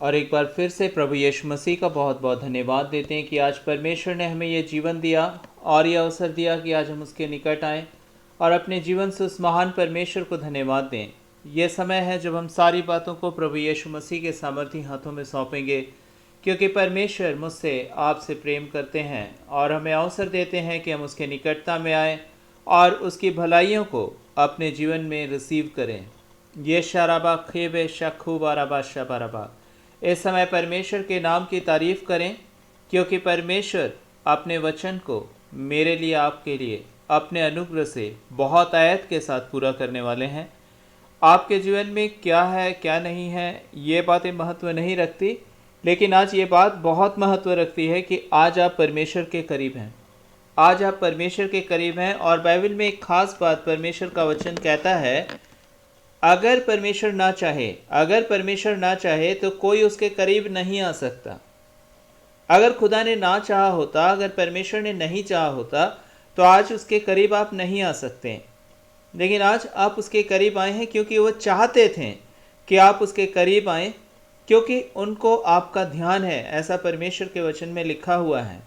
और एक बार फिर से प्रभु यीशु मसीह का बहुत बहुत धन्यवाद देते हैं कि आज परमेश्वर ने हमें ये जीवन दिया और ये अवसर दिया कि आज हम उसके निकट आएँ और अपने जीवन से उस महान परमेश्वर को धन्यवाद दें। ये समय है जब हम सारी बातों को प्रभु यीशु मसीह के सामर्थी हाथों में सौंपेंगे, क्योंकि परमेश्वर मुझसे आपसे प्रेम करते हैं और हमें अवसर देते हैं कि हम उसके निकटता में आएँ और उसकी भलाइयों को अपने जीवन में रिसीव करें। ये शराबा खेबे शखू बाराबा शबाराबा। इस समय परमेश्वर के नाम की तारीफ करें, क्योंकि परमेश्वर अपने वचन को मेरे लिए आपके लिए अपने अनुग्रह से बहुत आयत के साथ पूरा करने वाले हैं। आपके जीवन में क्या है क्या नहीं है ये बातें महत्व नहीं रखती, लेकिन आज ये बात बहुत महत्व रखती है कि आज आप परमेश्वर के करीब हैं। आज आप परमेश्वर के करीब हैं। और बाइबल में एक खास बात परमेश्वर का वचन कहता है, अगर परमेश्वर ना चाहे तो कोई उसके करीब नहीं आ सकता। अगर खुदा ने ना चाहा होता, अगर परमेश्वर ने नहीं चाहा होता, तो आज उसके करीब आप नहीं आ सकते। लेकिन आज आप उसके करीब आए हैं क्योंकि वो चाहते थे कि आप उसके करीब आएँ, क्योंकि उनको आपका ध्यान है, ऐसा परमेश्वर के वचन में लिखा हुआ है।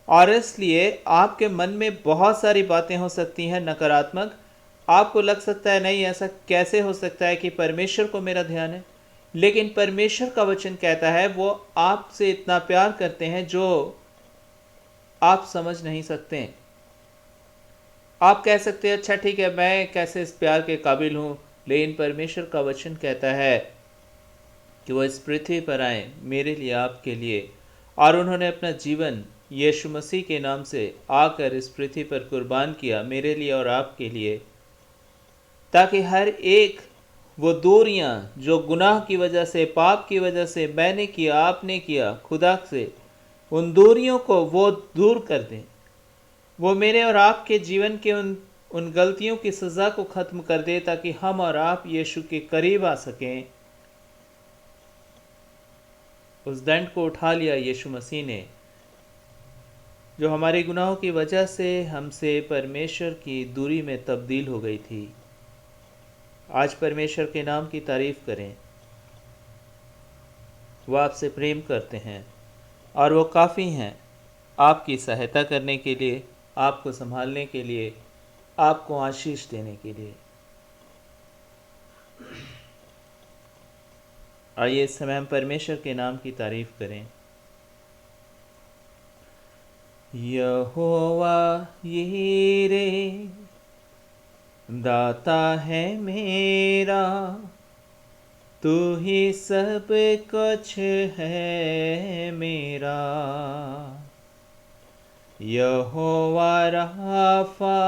और इसलिए आपके मन में बहुत सारी बातें हो सकती हैं नकारात्मक। आपको लग सकता है नहीं, ऐसा कैसे हो सकता है कि परमेश्वर को मेरा ध्यान है। लेकिन परमेश्वर का वचन कहता है वो आपसे इतना प्यार करते हैं जो आप समझ नहीं सकते। आप कह सकते हैं अच्छा ठीक है, मैं कैसे इस प्यार के काबिल हूँ, लेकिन परमेश्वर का वचन कहता है कि वो इस पृथ्वी पर आए मेरे लिए, आपके लिए, और उन्होंने अपना जीवन यीशु मसीह के नाम से आकर इस पृथ्वी पर कुर्बान किया मेरे लिए और आपके लिए, ताकि हर एक वो दूरियां जो गुनाह की वजह से, पाप की वजह से मैंने किया, आपने किया खुदा से, उन दूरियों को वो दूर कर दें। वो मेरे और आपके जीवन के उन गलतियों की सज़ा को ख़त्म कर दे, ताकि हम और आप यीशु के करीब आ सकें। उस दंड को उठा लिया यीशु मसीह ने, जो हमारे गुनाहों की वजह से हमसे परमेश्वर की दूरी में तब्दील हो गई थी। आज परमेश्वर के नाम की तारीफ़ करें। वो आपसे प्रेम करते हैं और वो काफ़ी हैं आपकी सहायता करने के लिए, आपको संभालने के लिए, आपको आशीष देने के लिए। आइए इस समय हम परमेश्वर के नाम की तारीफ़ करें। यहोवा यीरे दाता है मेरा, तू ही सब कुछ है मेरा। यहोवा राफा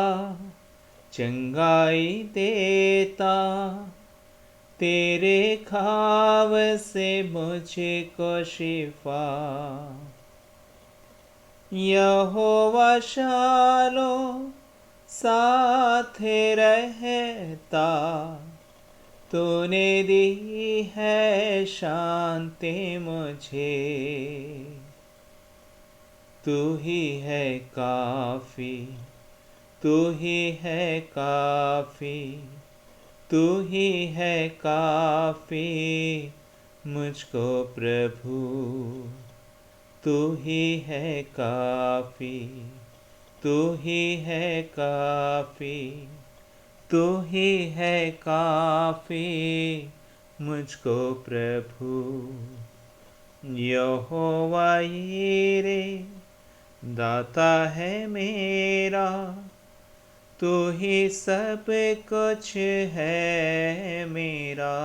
चंगाई देता, तेरे घाव से मुझको शिफा। यहोवा शालो साथ रहता, तूने दी है शांति मुझे। तू ही है काफ़ी, तू ही है काफ़ी, तू ही है काफ़ी मुझको प्रभु। तू ही है काफ़ी, तू ही है काफ़ी, तू ही है काफ़ी मुझको प्रभु। यहोवा यीरे दाता है मेरा, तू ही सब कुछ है मेरा।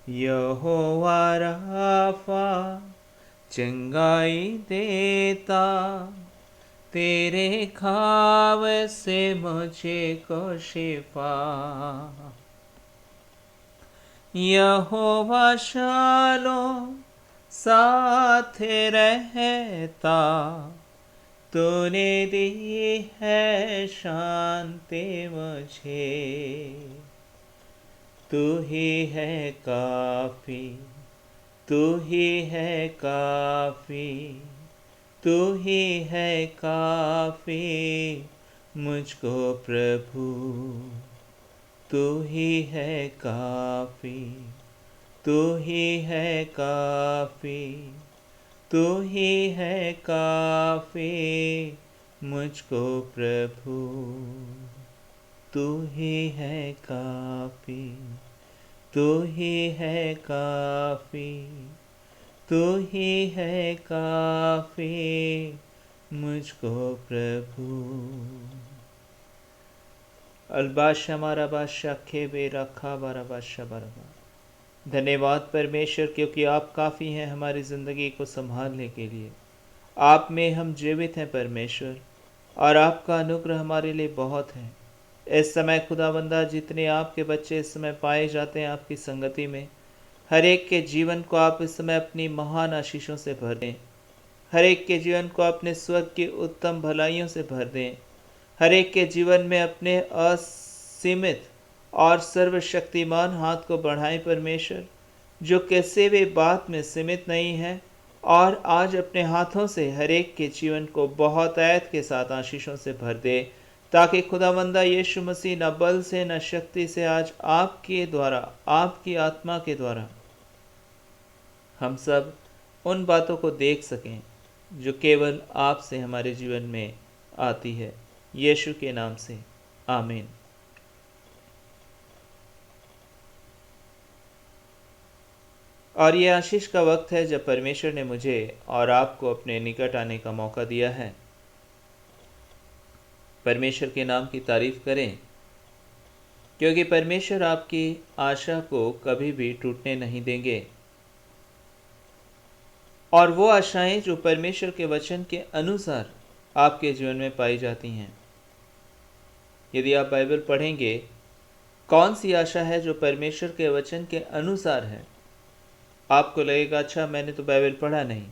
यहोवा राफा चंगाई देता, तेरे घाव से मुझे को शिफा। यहोवा शालो साथ रहता, तूने दी है शांति मुझे। तू ही है काफ़ी, तू ही है काफ़ी, तू ही है काफ़ी मुझको प्रभु। तू ही है काफ़ी, तू ही है काफ़ी, तू ही है काफ़ी मुझको प्रभु, तू ही है काफ़ी, तू ही है काफ़ी, तू ही है काफ़ी मुझको प्रभु। अलबाशा मारा बाशा खे बे रखा बारा बाशा बरबा। धन्यवाद परमेश्वर, क्योंकि आप काफ़ी हैं हमारी ज़िंदगी को संभालने के लिए। आप में हम जीवित हैं परमेश्वर, और आपका अनुग्रह हमारे लिए बहुत है। इस समय खुदावंदा, जितने आपके बच्चे इस समय पाए जाते हैं आपकी संगति में, हर एक के जीवन को आप इस समय अपनी महान आशीषों से भर दें। हर एक के जीवन को अपने स्वर्ग की उत्तम भलाइयों से भर दें। हर एक के जीवन में अपने असीमित और सर्वशक्तिमान हाथ को बढ़ाएं परमेश्वर, जो किसी भी बात में सीमित नहीं है, और आज अपने हाथों से हर एक के जीवन को बहुत ऐत के साथ आशीषों से भर दे, ताकि खुदावंदा यीशु मसीह न बल से न शक्ति से, आज आपके द्वारा, आपकी आत्मा के द्वारा हम सब उन बातों को देख सकें जो केवल आपसे हमारे जीवन में आती है। यीशु के नाम से आमीन। और ये आशीष का वक्त है जब परमेश्वर ने मुझे और आपको अपने निकट आने का मौका दिया है। परमेश्वर के नाम की तारीफ करें, क्योंकि परमेश्वर आपकी आशा को कभी भी टूटने नहीं देंगे। और वो आशाएं जो परमेश्वर के वचन के अनुसार आपके जीवन में पाई जाती हैं। यदि आप बाइबल पढ़ेंगे, कौन सी आशा है जो परमेश्वर के वचन के अनुसार है, आपको लगेगा अच्छा मैंने तो बाइबल पढ़ा नहीं,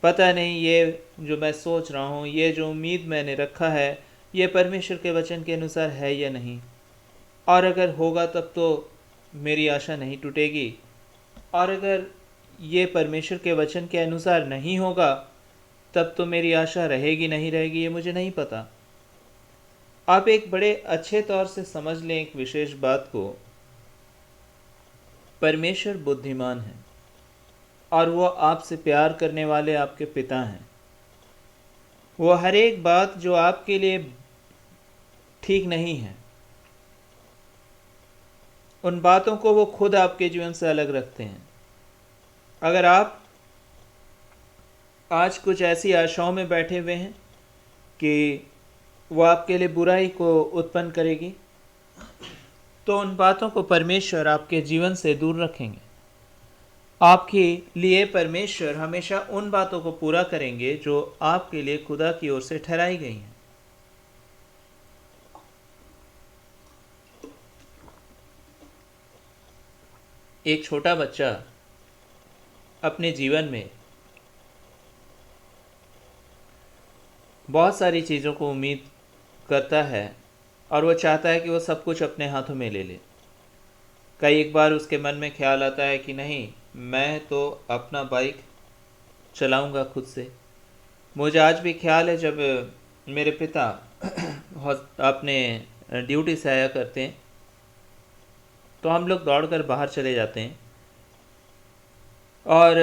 पता नहीं ये जो मैं सोच रहा हूँ, ये जो उम्मीद मैंने रखा है, ये परमेश्वर के वचन के अनुसार है या नहीं। और अगर होगा तब तो मेरी आशा नहीं टूटेगी, और अगर ये परमेश्वर के वचन के अनुसार नहीं होगा तब तो मेरी आशा रहेगी नहीं रहेगी, ये मुझे नहीं पता। आप एक बड़े अच्छे तौर से समझ लें एक विशेष बात को, परमेश्वर बुद्धिमान है और वो आपसे प्यार करने वाले आपके पिता हैं। वो हर एक बात जो आपके लिए ठीक नहीं है, उन बातों को वो खुद आपके जीवन से अलग रखते हैं। अगर आप आज कुछ ऐसी आशाओं में बैठे हुए हैं कि वो आपके लिए बुराई को उत्पन्न करेगी, तो उन बातों को परमेश्वर आपके जीवन से दूर रखेंगे। आपके लिए परमेश्वर हमेशा उन बातों को पूरा करेंगे जो आपके लिए खुदा की ओर से ठहराई गई हैं। एक छोटा बच्चा अपने जीवन में बहुत सारी चीज़ों को उम्मीद करता है और वो चाहता है कि वो सब कुछ अपने हाथों में ले ले। कई एक बार उसके मन में ख्याल आता है कि नहीं, मैं तो अपना बाइक चलाऊंगा खुद से। मुझे आज भी ख्याल है जब मेरे पिता अपने ड्यूटी से आया करते हैं तो हम लोग दौड़कर बाहर चले जाते हैं और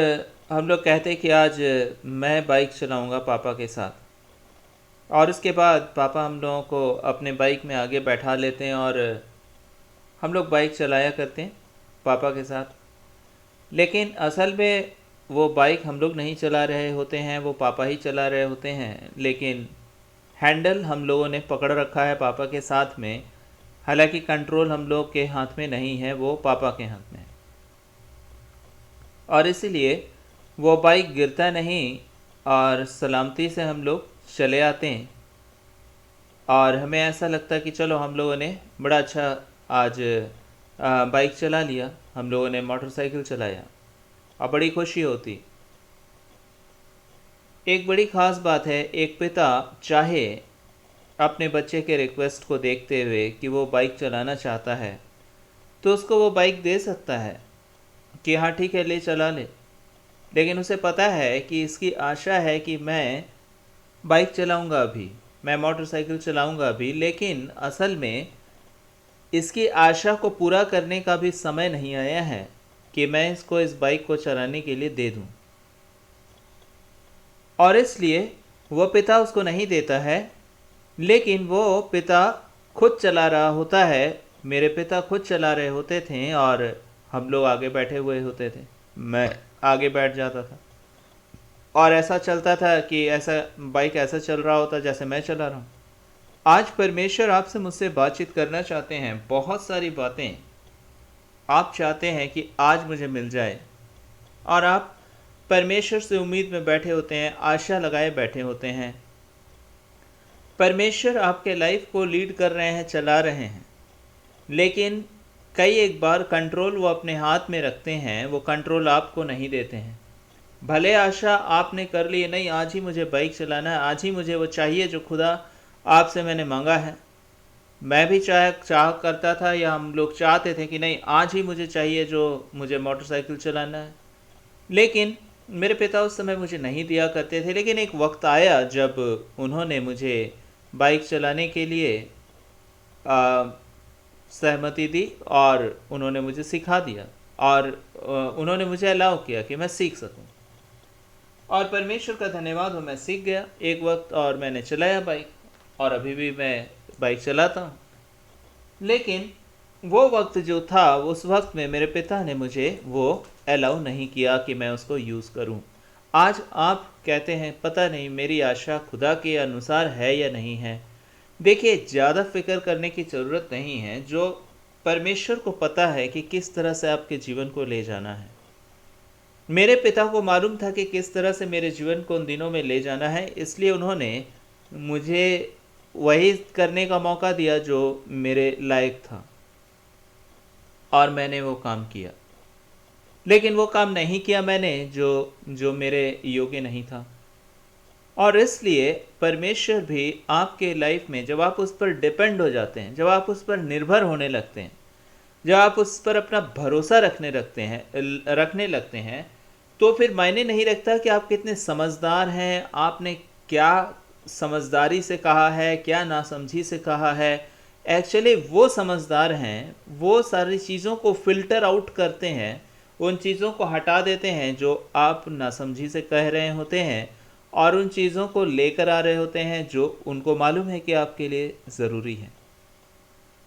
हम लोग कहते हैं कि आज मैं बाइक चलाऊंगा पापा के साथ। और उसके बाद पापा हम लोगों को अपने बाइक में आगे बैठा लेते हैं और हम लोग बाइक चलाया करते हैं पापा के साथ। लेकिन असल में वो बाइक हम लोग नहीं चला रहे होते हैं, वो पापा ही चला रहे होते हैं। लेकिन हैंडल हम लोगों ने पकड़ रखा है पापा के साथ में, हालांकि कंट्रोल हम लोग के हाथ में नहीं है, वो पापा के हाथ में है। और इसीलिए वो बाइक गिरता नहीं और सलामती से हम लोग चले आते हैं। और हमें ऐसा लगता है कि चलो हम लोगों ने बड़ा अच्छा आज बाइक चला लिया, हम लोगों ने मोटरसाइकिल चलाया और बड़ी खुशी होती। एक बड़ी ख़ास बात है, एक पिता चाहे अपने बच्चे के रिक्वेस्ट को देखते हुए कि वो बाइक चलाना चाहता है तो उसको वो बाइक दे सकता है कि हाँ ठीक है ले चला ले। लेकिन उसे पता है कि इसकी आशा है कि मैं बाइक चलाऊंगा अभी, मैं मोटरसाइकिल चलाऊंगा अभी, लेकिन असल में इसकी आशा को पूरा करने का भी समय नहीं आया है कि मैं इसको इस बाइक को चलाने के लिए दे दूं, और इसलिए वो पिता उसको नहीं देता है। लेकिन वो पिता खुद चला रहा होता है, मेरे पिता खुद चला रहे होते थे और हम लोग आगे बैठे हुए होते थे, मैं आगे बैठ जाता था और ऐसा चलता था कि ऐसा बाइक ऐसा चल रहा होता जैसे मैं चला रहा हूँ। आज परमेश्वर आपसे मुझसे बातचीत करना चाहते हैं। बहुत सारी बातें आप चाहते हैं कि आज मुझे मिल जाए, और आप परमेश्वर से उम्मीद में बैठे होते हैं, आशा लगाए बैठे होते हैं। परमेश्वर आपके लाइफ को लीड कर रहे हैं, चला रहे हैं, लेकिन कई एक बार कंट्रोल वो अपने हाथ में रखते हैं, वो कंट्रोल आपको नहीं देते हैं। भले आशा आपने कर ली, नहीं आज ही मुझे बाइक चलाना है, आज ही मुझे वो चाहिए जो खुदा आपसे मैंने मांगा है। मैं भी चाह करता था, या हम लोग चाहते थे कि नहीं आज ही मुझे चाहिए जो मुझे मोटरसाइकिल चलाना है, लेकिन मेरे पिता उस समय मुझे नहीं दिया करते थे। लेकिन एक वक्त आया जब उन्होंने मुझे बाइक चलाने के लिए सहमति दी और उन्होंने मुझे सिखा दिया, और उन्होंने मुझे अलाउ किया कि मैं सीख सकूं। और परमेश्वर का धन्यवाद हो, मैं सीख गया एक वक्त और मैंने चलाया बाइक, और अभी भी मैं बाइक चलाता हूँ। लेकिन वो वक्त जो था, उस वक्त में मेरे पिता ने मुझे वो अलाउ नहीं किया कि मैं उसको यूज़ करूं। आज आप कहते हैं पता नहीं मेरी आशा खुदा के अनुसार है या नहीं है। देखिए, ज़्यादा फिक्र करने की ज़रूरत नहीं है। जो परमेश्वर को पता है कि किस तरह से आपके जीवन को ले जाना है। मेरे पिता को मालूम था कि किस तरह से मेरे जीवन को उन दिनों में ले जाना है, इसलिए उन्होंने मुझे वही करने का मौका दिया जो मेरे लायक था, और मैंने वो काम किया। लेकिन वो काम नहीं किया मैंने जो मेरे योग्य नहीं था। और इसलिए परमेश्वर भी आपके लाइफ में जब आप उस पर डिपेंड हो जाते हैं, जब आप उस पर निर्भर होने लगते हैं, जब आप उस पर अपना भरोसा रखने लगते हैं, तो फिर मायने नहीं रखता कि आप कितने समझदार हैं, आपने क्या समझदारी से कहा है, क्या नासमझी से कहा है। एक्चुअली वो समझदार हैं, वो सारी चीज़ों को फिल्टर आउट करते हैं, उन चीज़ों को हटा देते हैं जो आप नासमझी से कह रहे होते हैं, और उन चीज़ों को लेकर आ रहे होते हैं जो उनको मालूम है कि आपके लिए ज़रूरी है।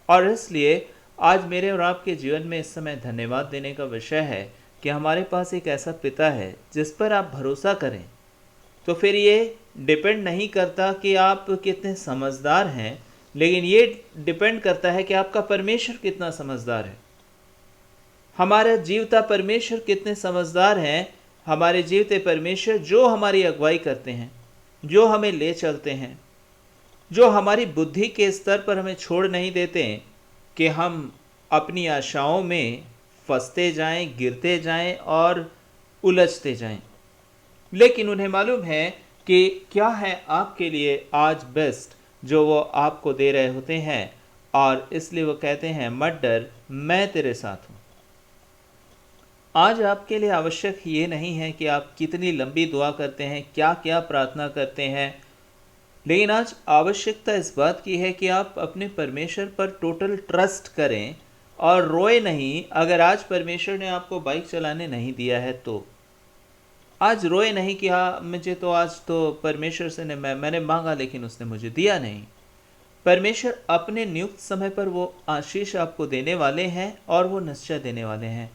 और इसलिए आज मेरे और आपके जीवन में इस समय धन्यवाद देने का विषय है कि हमारे पास एक ऐसा पिता है जिस पर आप भरोसा करें। तो फिर ये डिपेंड नहीं करता कि आप कितने समझदार हैं, लेकिन ये डिपेंड करता है कि आपका परमेश्वर कितना समझदार है। हमारा जीवता परमेश्वर कितने समझदार हैं। हमारे जीवते परमेश्वर जो हमारी अगुवाई करते हैं, जो हमें ले चलते हैं, जो हमारी बुद्धि के स्तर पर हमें छोड़ नहीं देते कि हम अपनी आशाओं में फंसते जाएं, गिरते जाएं और उलझते जाएं। लेकिन उन्हें मालूम है कि क्या है आपके लिए आज बेस्ट जो वो आपको दे रहे होते हैं, और इसलिए वो कहते हैं मत डर, मैं तेरे साथ हूँ। आज आपके लिए आवश्यक ये नहीं है कि आप कितनी लंबी दुआ करते हैं, क्या क्या प्रार्थना करते हैं, लेकिन आज आवश्यकता इस बात की है कि आप अपने परमेश्वर पर टोटल ट्रस्ट करें और रोए नहीं। अगर आज परमेश्वर ने आपको बाइक चलाने नहीं दिया है तो आज रोए नहीं कि हाँ मुझे तो आज तो परमेश्वर से मैंने मांगा लेकिन उसने मुझे दिया नहीं। परमेश्वर अपने नियुक्त समय पर वो आशीष आपको देने वाले हैं और वो निश्चय देने वाले हैं।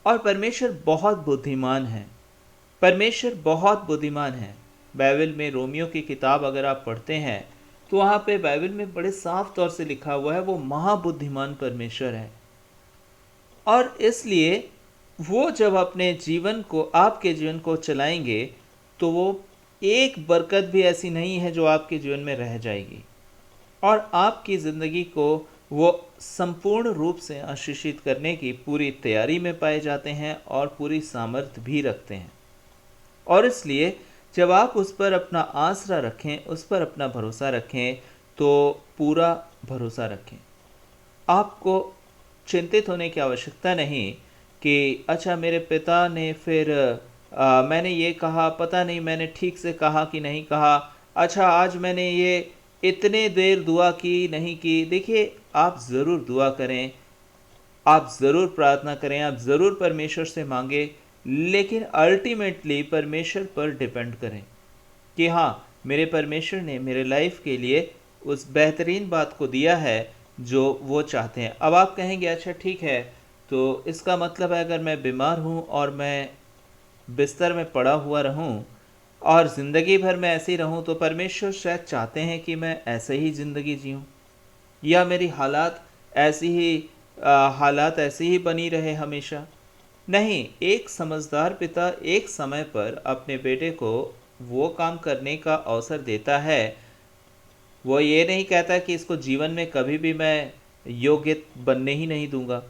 और परमेश्वर बहुत बुद्धिमान है, परमेश्वर बहुत बुद्धिमान है। बाइबल में रोमियो की किताब अगर आप पढ़ते हैं तो वहाँ पे बाइबल में बड़े साफ तौर से लिखा हुआ है वो महाबुद्धिमान परमेश्वर है। और इसलिए वो जब अपने जीवन को, आपके जीवन को चलाएंगे, तो वो एक बरकत भी ऐसी नहीं है जो आपके जीवन में रह जाएगी, और आपकी ज़िंदगी को वो संपूर्ण रूप से आशीषित करने की पूरी तैयारी में पाए जाते हैं और पूरी सामर्थ्य भी रखते हैं। और इसलिए जब आप उस पर अपना आसरा रखें, उस पर अपना भरोसा रखें, तो पूरा भरोसा रखें। आपको चिंतित होने की आवश्यकता नहीं कि अच्छा मेरे पिता ने फिर मैंने ये कहा, पता नहीं मैंने ठीक से कहा कि नहीं कहा, अच्छा आज मैंने ये इतने देर दुआ की नहीं की। देखिए, आप ज़रूर दुआ करें, आप ज़रूर प्रार्थना करें, आप ज़रूर परमेश्वर से मांगें, लेकिन अल्टीमेटली परमेश्वर पर डिपेंड करें कि हाँ, मेरे परमेश्वर ने मेरे लाइफ के लिए उस बेहतरीन बात को दिया है जो वो चाहते हैं। अब आप कहेंगे अच्छा ठीक है, तो इसका मतलब है अगर मैं बीमार हूँ और मैं बिस्तर में पड़ा हुआ रहूं और ज़िंदगी भर मैं ऐसे ही रहूं, तो परमेश्वर शायद चाहते हैं कि मैं ऐसे ही ज़िंदगी जीऊं, या मेरी हालात ऐसी ही बनी रहे हमेशा। नहीं, एक समझदार पिता एक समय पर अपने बेटे को वो काम करने का अवसर देता है। वो ये नहीं कहता कि इसको जीवन में कभी भी मैं योग्य बनने ही नहीं दूंगा,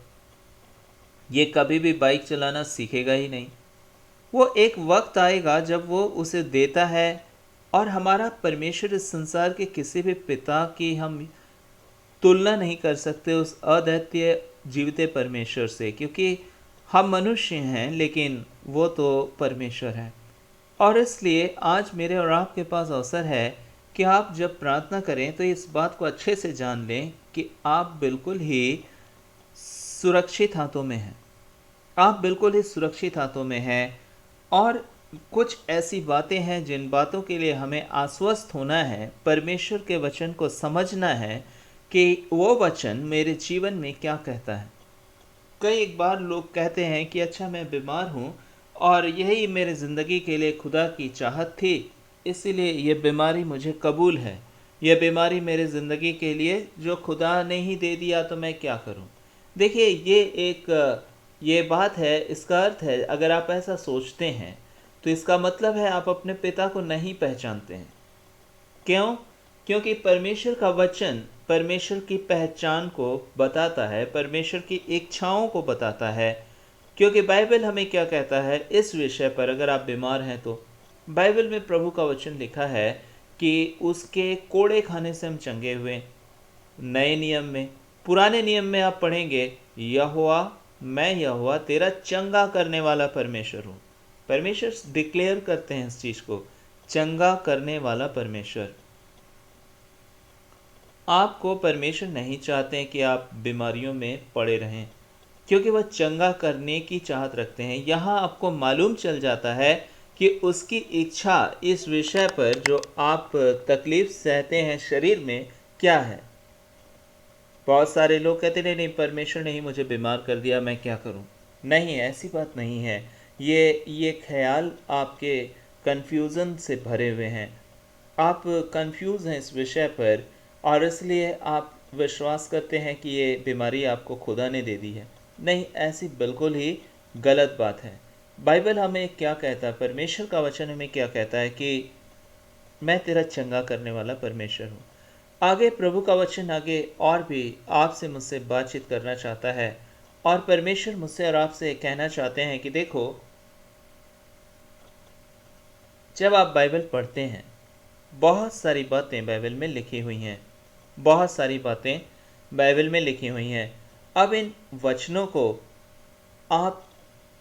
ये कभी भी बाइक चलाना सीखेगा ही नहीं। वो एक वक्त आएगा जब वो उसे देता है। और हमारा परमेश्वर इस संसार के किसी भी पिता की हम तुलना नहीं कर सकते उस अद्वितीय जीवित परमेश्वर से, क्योंकि हम मनुष्य हैं लेकिन वो तो परमेश्वर है। और इसलिए आज मेरे और आपके पास अवसर है कि आप जब प्रार्थना करें तो इस बात को अच्छे से जान लें कि आप बिल्कुल ही सुरक्षित हाथों में हैं। आप बिल्कुल ही सुरक्षित हाथों में हैं। और कुछ ऐसी बातें हैं जिन बातों के लिए हमें आश्वस्त होना है, परमेश्वर के वचन को समझना है कि वो वचन मेरे जीवन में क्या कहता है। कई एक बार लोग कहते हैं कि अच्छा मैं बीमार हूँ और यही मेरे ज़िंदगी के लिए खुदा की चाहत थी, इसीलिए ये बीमारी मुझे कबूल है। ये बीमारी मेरे ज़िंदगी के लिए जो खुदा ने ही दे दिया, तो मैं क्या करूँ। देखिए, ये बात है, इसका अर्थ है अगर आप ऐसा सोचते हैं तो इसका मतलब है आप अपने पिता को नहीं पहचानते हैं। क्यों? क्योंकि परमेश्वर का वचन परमेश्वर की पहचान को बताता है, परमेश्वर की इच्छाओं को बताता है। क्योंकि बाइबल हमें क्या कहता है इस विषय पर, अगर आप बीमार हैं तो बाइबल में प्रभु का वचन लिखा है कि उसके कोड़े खाने से हम चंगे हुए। नए नियम में, पुराने नियम में आप पढ़ेंगे, यहोवा, मैं यहोवा तेरा चंगा करने वाला परमेश्वर हूँ। परमेश्वर डिक्लेयर करते हैं इस चीज़ को, चंगा करने वाला परमेश्वर। आपको परमेश्वर नहीं चाहते हैं कि आप बीमारियों में पड़े रहें, क्योंकि वह चंगा करने की चाहत रखते हैं। यहाँ आपको मालूम चल जाता है कि उसकी इच्छा इस विषय पर जो आप तकलीफ सहते हैं शरीर में क्या है। बहुत सारे लोग कहते नहीं नहीं, परमेश्वर ने ही मुझे बीमार कर दिया, मैं क्या करूं। नहीं, ऐसी बात नहीं है। ये ख्याल आपके कन्फ्यूज़न से भरे हुए हैं। आप कंफ्यूज हैं इस विषय पर और इसलिए आप विश्वास करते हैं कि ये बीमारी आपको खुदा ने दे दी है। नहीं, ऐसी बिल्कुल ही गलत बात है। बाइबल हमें क्या कहता है, परमेश्वर का वचन हमें क्या कहता है कि मैं तेरा चंगा करने वाला परमेश्वर हूँ। आगे प्रभु का वचन आगे और भी आपसे मुझसे बातचीत करना चाहता है और परमेश्वर मुझसे और आपसे कहना चाहते हैं कि देखो, जब आप बाइबल पढ़ते हैं, बहुत सारी बातें बाइबल में लिखी हुई हैं, बहुत सारी बातें बाइबल में लिखी हुई हैं। अब इन वचनों को आप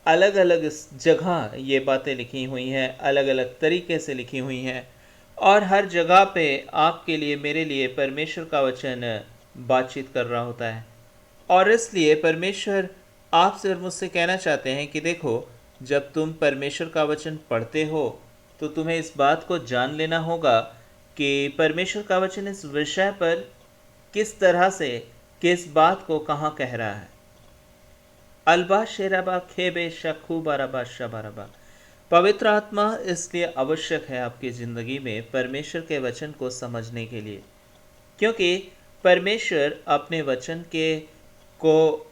अलग अलग जगह ये बातें लिखी हुई हैं, अलग अलग तरीके से लिखी हुई हैं और हर जगह पे आपके लिए, मेरे लिए परमेश्वर का वचन बातचीत कर रहा होता है। और इसलिए परमेश्वर आपसे और मुझसे कहना चाहते हैं कि देखो, जब तुम परमेश्वर का वचन पढ़ते हो तो तुम्हें इस बात को जान लेना होगा कि परमेश्वर का वचन इस विषय पर किस तरह से, किस बात को कहाँ कह रहा है। अल्बा शेराबा खेबे शखू बाराबा शबाराबा। पवित्र आत्मा इसलिए आवश्यक है आपकी ज़िंदगी में परमेश्वर के वचन को समझने के लिए, क्योंकि परमेश्वर अपने वचन के को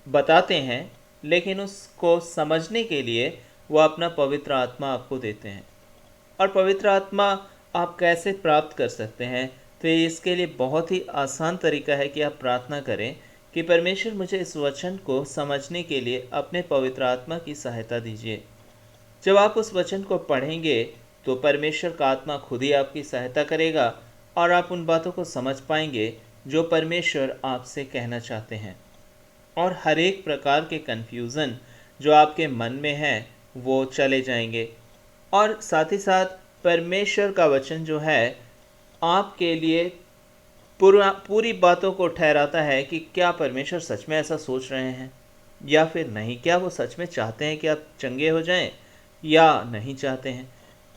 बताते हैं, लेकिन उसको समझने के लिए वो अपना पवित्र आत्मा आपको देते हैं। और पवित्र आत्मा आप कैसे प्राप्त कर सकते हैं, तो इसके लिए बहुत ही आसान तरीका है कि आप प्रार्थना करें कि परमेश्वर मुझे इस वचन को समझने के लिए अपने पवित्र आत्मा की सहायता दीजिए। जब आप उस वचन को पढ़ेंगे तो परमेश्वर का आत्मा खुद ही आपकी सहायता करेगा और आप उन बातों को समझ पाएंगे जो परमेश्वर आपसे कहना चाहते हैं। और हर एक प्रकार के कन्फ्यूज़न जो आपके मन में है वो चले जाएंगे। और साथ ही साथ परमेश्वर का वचन जो है आपके लिए पूरी बातों को ठहराता है कि क्या परमेश्वर सच में ऐसा सोच रहे हैं या फिर नहीं, क्या वो सच में चाहते हैं कि आप चंगे हो जाएं या नहीं चाहते हैं।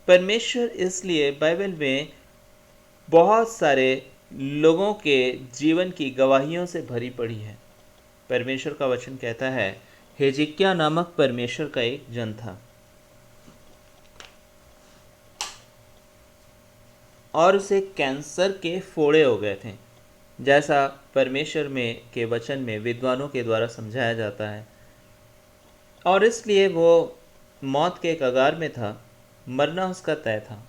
परमेश्वर इसलिए बाइबल में बहुत सारे लोगों के जीवन की गवाहियों से भरी पड़ी है। परमेश्वर का वचन कहता है, हिजकिय्याह नामक परमेश्वर का एक जन था और उसे कैंसर के फोड़े हो गए थे, जैसा परमेश्वर में के वचन में विद्वानों के द्वारा समझाया जाता है। और इसलिए वो मौत के कगार में था, मरना उसका तय था।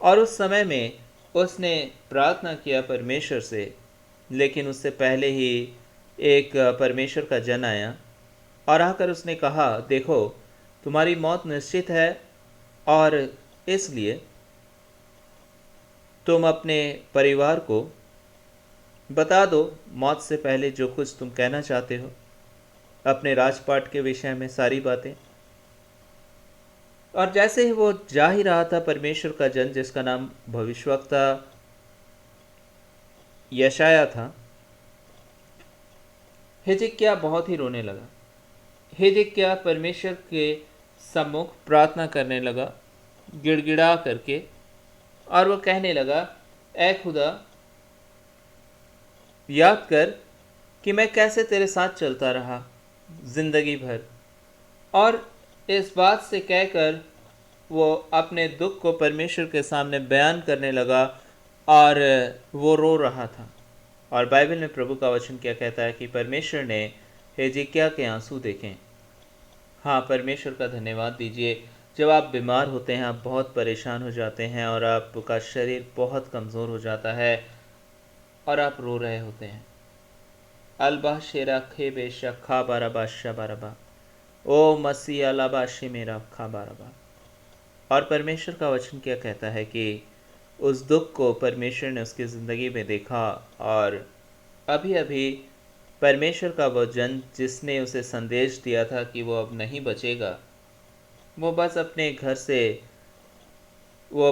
और उस समय में उसने प्रार्थना किया परमेश्वर से, लेकिन उससे पहले ही एक परमेश्वर का जन आया और आकर उसने कहा, देखो तुम्हारी मौत निश्चित है और इसलिए तुम अपने परिवार को बता दो मौत से पहले जो कुछ तुम कहना चाहते हो, अपने राजपाट के विषय में सारी बातें। और जैसे ही वो जा ही रहा था, परमेश्वर का जन जिसका नाम भविष्यवक्ता यशायाह था, हिजकिय्याह बहुत ही रोने लगा। हिजकिय्याह परमेश्वर के सम्मुख प्रार्थना करने लगा गिड़गिड़ा करके, और वो कहने लगा, ऐ खुदा याद कर कि मैं कैसे तेरे साथ चलता रहा जिंदगी भर। और इस बात से कहकर वो अपने दुख को परमेश्वर के सामने बयान करने लगा और वो रो रहा था। और बाइबल में प्रभु का वचन क्या कहता है कि परमेश्वर ने हिजकिय्याह के आंसू देखे। हाँ, परमेश्वर का धन्यवाद दीजिए। जब आप बीमार होते हैं, आप बहुत परेशान हो जाते हैं और आपका शरीर बहुत कमज़ोर हो जाता है और आप रो रहे होते हैं, अलबा शेरा खे बेशा खा बारबा शा बारबा, ओ मसीह अलाबा शे मेरा खा बारबा। और परमेश्वर का वचन क्या कहता है कि उस दुख को परमेश्वर ने उसकी ज़िंदगी में देखा, और अभी अभी परमेश्वर का वो जन जिसने उसे संदेश दिया था कि वो अब नहीं बचेगा, वो बस अपने घर से वो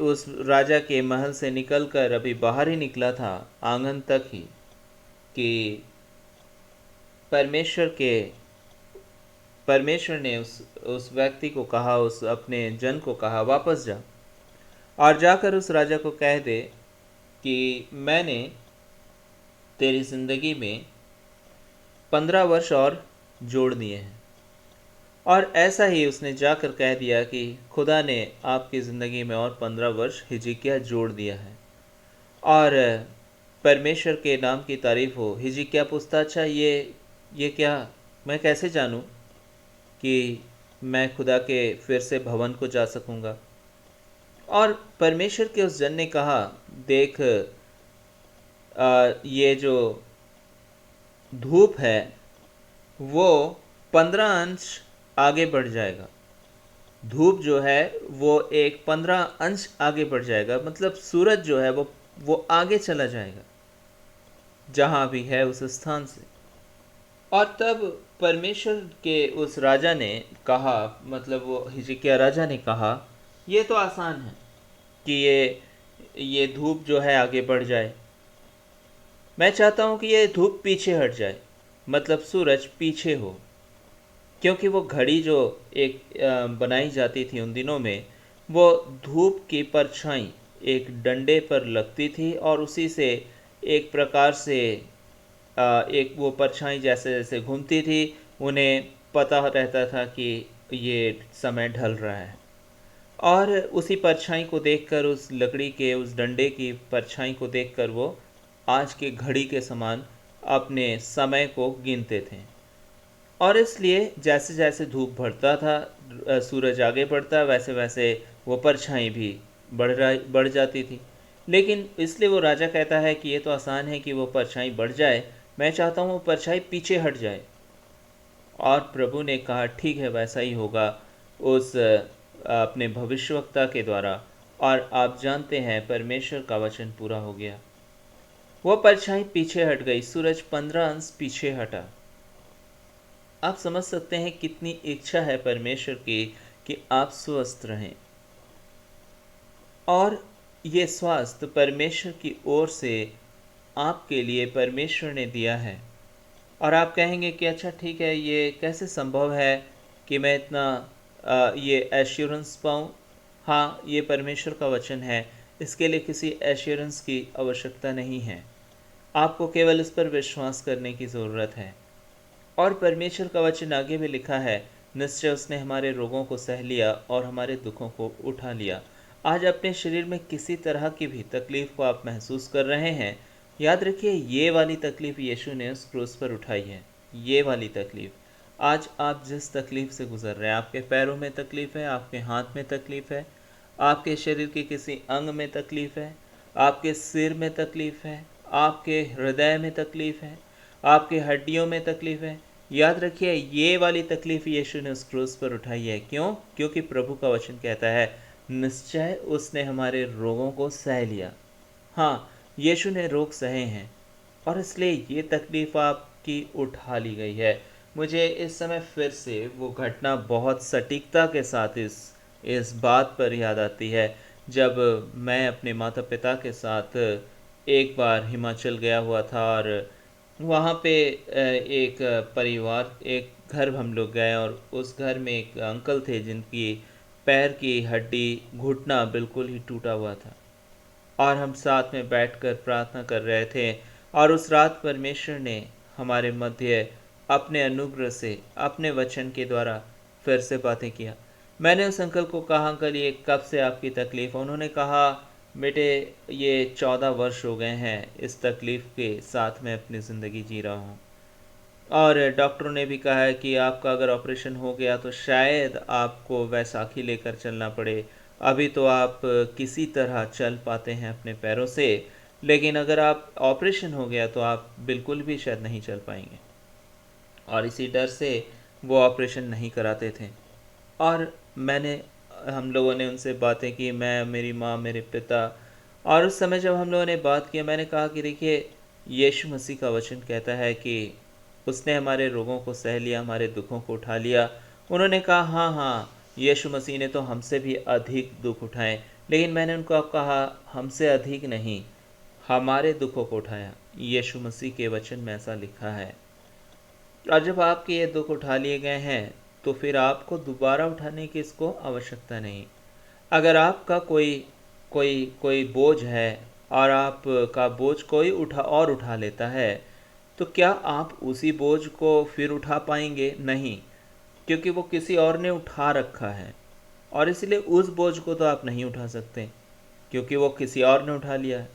उस राजा के महल से निकलकर अभी बाहर ही निकला था, आंगन तक ही, कि परमेश्वर ने उस व्यक्ति को कहा, उस अपने जन को कहा, वापस जा और जाकर उस राजा को कह दे कि मैंने तेरी ज़िंदगी में 15 वर्ष और जोड़ दिए हैं। और ऐसा ही उसने जाकर कह दिया कि खुदा ने आपकी ज़िंदगी में और 15 वर्ष हिजकिय्याह जोड़ दिया है। और परमेश्वर के नाम की तारीफ़ हो। हिजकिय्याह पूछता, अच्छा ये क्या, मैं कैसे जानूं कि मैं खुदा के फिर से भवन को जा सकूंगा। और परमेश्वर के उस जन ने कहा, देख ये जो धूप है वो 15 अंश आगे बढ़ जाएगा। धूप जो है वो एक 15 अंश आगे बढ़ जाएगा, मतलब सूरज जो है वो आगे चला जाएगा जहाँ भी है उस स्थान से। और तब परमेश्वर के उस राजा ने कहा, मतलब वो हिजकिय्याह राजा ने कहा, ये तो आसान है कि ये धूप जो है आगे बढ़ जाए। मैं चाहता हूँ कि ये धूप पीछे हट जाए, मतलब सूरज पीछे हो, क्योंकि वो घड़ी जो एक बनाई जाती थी उन दिनों में, वो धूप की परछाई एक डंडे पर लगती थी और उसी से एक प्रकार से एक वो परछाई जैसे जैसे घूमती थी, उन्हें पता रहता था कि ये समय ढल रहा है। और उसी परछाई को देखकर, उस लकड़ी के उस डंडे की परछाई को देखकर वो आज के घड़ी के समान अपने समय को गिनते थे। और इसलिए जैसे जैसे धूप बढ़ता था, सूरज आगे बढ़ता, वैसे वैसे वो परछाई भी बढ़ जाती थी। लेकिन इसलिए वो राजा कहता है कि ये तो आसान है कि वो परछाई बढ़ जाए, मैं चाहता हूँ वो परछाई पीछे हट जाए। और प्रभु ने कहा, ठीक है, वैसा ही होगा उस अपने भविष्यवक्ता के द्वारा। और आप जानते हैं परमेश्वर का वचन पूरा हो गया। वो परछाई पीछे हट गई, सूरज 15 अंश पीछे हटा। आप समझ सकते हैं कितनी इच्छा है परमेश्वर की कि आप स्वस्थ रहें। और ये स्वास्थ्य परमेश्वर की ओर से आपके लिए परमेश्वर ने दिया है। और आप कहेंगे कि अच्छा ठीक है, ये कैसे संभव है कि मैं इतना ये एश्योरेंस पाऊँ। हाँ, ये परमेश्वर का वचन है, इसके लिए किसी एश्योरेंस की आवश्यकता नहीं है। आपको केवल इस पर विश्वास करने की ज़रूरत है। और परमेश्वर का वचन आगे भी लिखा है, निश्चय उसने हमारे रोगों को सह लिया और हमारे दुखों को उठा लिया। आज अपने शरीर में किसी तरह की भी तकलीफ को आप महसूस कर रहे हैं, याद रखिए ये वाली तकलीफ यीशु ने उस क्रूस पर उठाई है। ये वाली तकलीफ आज आप जिस तकलीफ से गुजर रहे हैं, आपके पैरों में तकलीफ है, आपके हाथ में तकलीफ है, आपके शरीर के किसी अंग में तकलीफ है, आपके सिर में तकलीफ है, आपके हृदय में तकलीफ है, आपकी हड्डियों में तकलीफ है, याद रखिए ये वाली तकलीफ यीशु ने उस क्रूस पर उठाई है। क्यों? क्योंकि प्रभु का वचन कहता है, निश्चय उसने हमारे रोगों को सह लिया। हाँ, यीशु ने रोग सहे हैं और इसलिए ये तकलीफ आपकी उठा ली गई है। मुझे इस समय फिर से वो घटना बहुत सटीकता के साथ इस बात पर याद आती है, जब मैं अपने माता पिता के साथ एक बार हिमाचल गया हुआ था और वहाँ पे एक परिवार, एक घर हम लोग गए और उस घर में एक अंकल थे जिनकी पैर की हड्डी, घुटना बिल्कुल ही टूटा हुआ था। और हम साथ में बैठकर प्रार्थना कर रहे थे और उस रात परमेश्वर ने हमारे मध्य अपने अनुग्रह से, अपने वचन के द्वारा फिर से बातें किया। मैंने उस अंकल को कहा, अंकल ये कब से आपकी तकलीफ़ है? उन्होंने कहा, बेटे ये 14 वर्ष हो गए हैं इस तकलीफ़ के साथ मैं अपनी ज़िंदगी जी रहा हूँ। और डॉक्टरों ने भी कहा है कि आपका अगर ऑपरेशन हो गया तो शायद आपको वैसाखी लेकर चलना पड़े। अभी तो आप किसी तरह चल पाते हैं अपने पैरों से, लेकिन अगर आप ऑपरेशन हो गया तो आप बिल्कुल भी शायद नहीं चल पाएंगे। और इसी डर से वो ऑपरेशन नहीं कराते थे। और हम लोगों ने उनसे बातें की, मैं, मेरी माँ, मेरे पिता। और उस समय जब हम लोगों ने बात किया, मैंने कहा कि देखिए यीशु मसीह का वचन कहता है कि उसने हमारे रोगों को सह लिया, हमारे दुखों को उठा लिया। उन्होंने कहा हाँ हाँ, यीशु मसीह ने तो हमसे भी अधिक दुख उठाए। लेकिन मैंने उनको अब कहा, हमसे अधिक नहीं, हमारे दुखों को उठाया। यीशु मसीह के वचन में ऐसा लिखा है। और जब आपके ये दुख उठा लिए गए हैं तो फिर आपको दोबारा उठाने की इसको आवश्यकता नहीं। अगर आपका कोई कोई कोई बोझ है और आपका बोझ कोई उठा लेता है, तो क्या आप उसी बोझ को फिर उठा पाएंगे? नहीं, क्योंकि वो किसी और ने उठा रखा है और इसलिए उस बोझ को तो आप नहीं उठा सकते, क्योंकि वो किसी और ने उठा लिया है।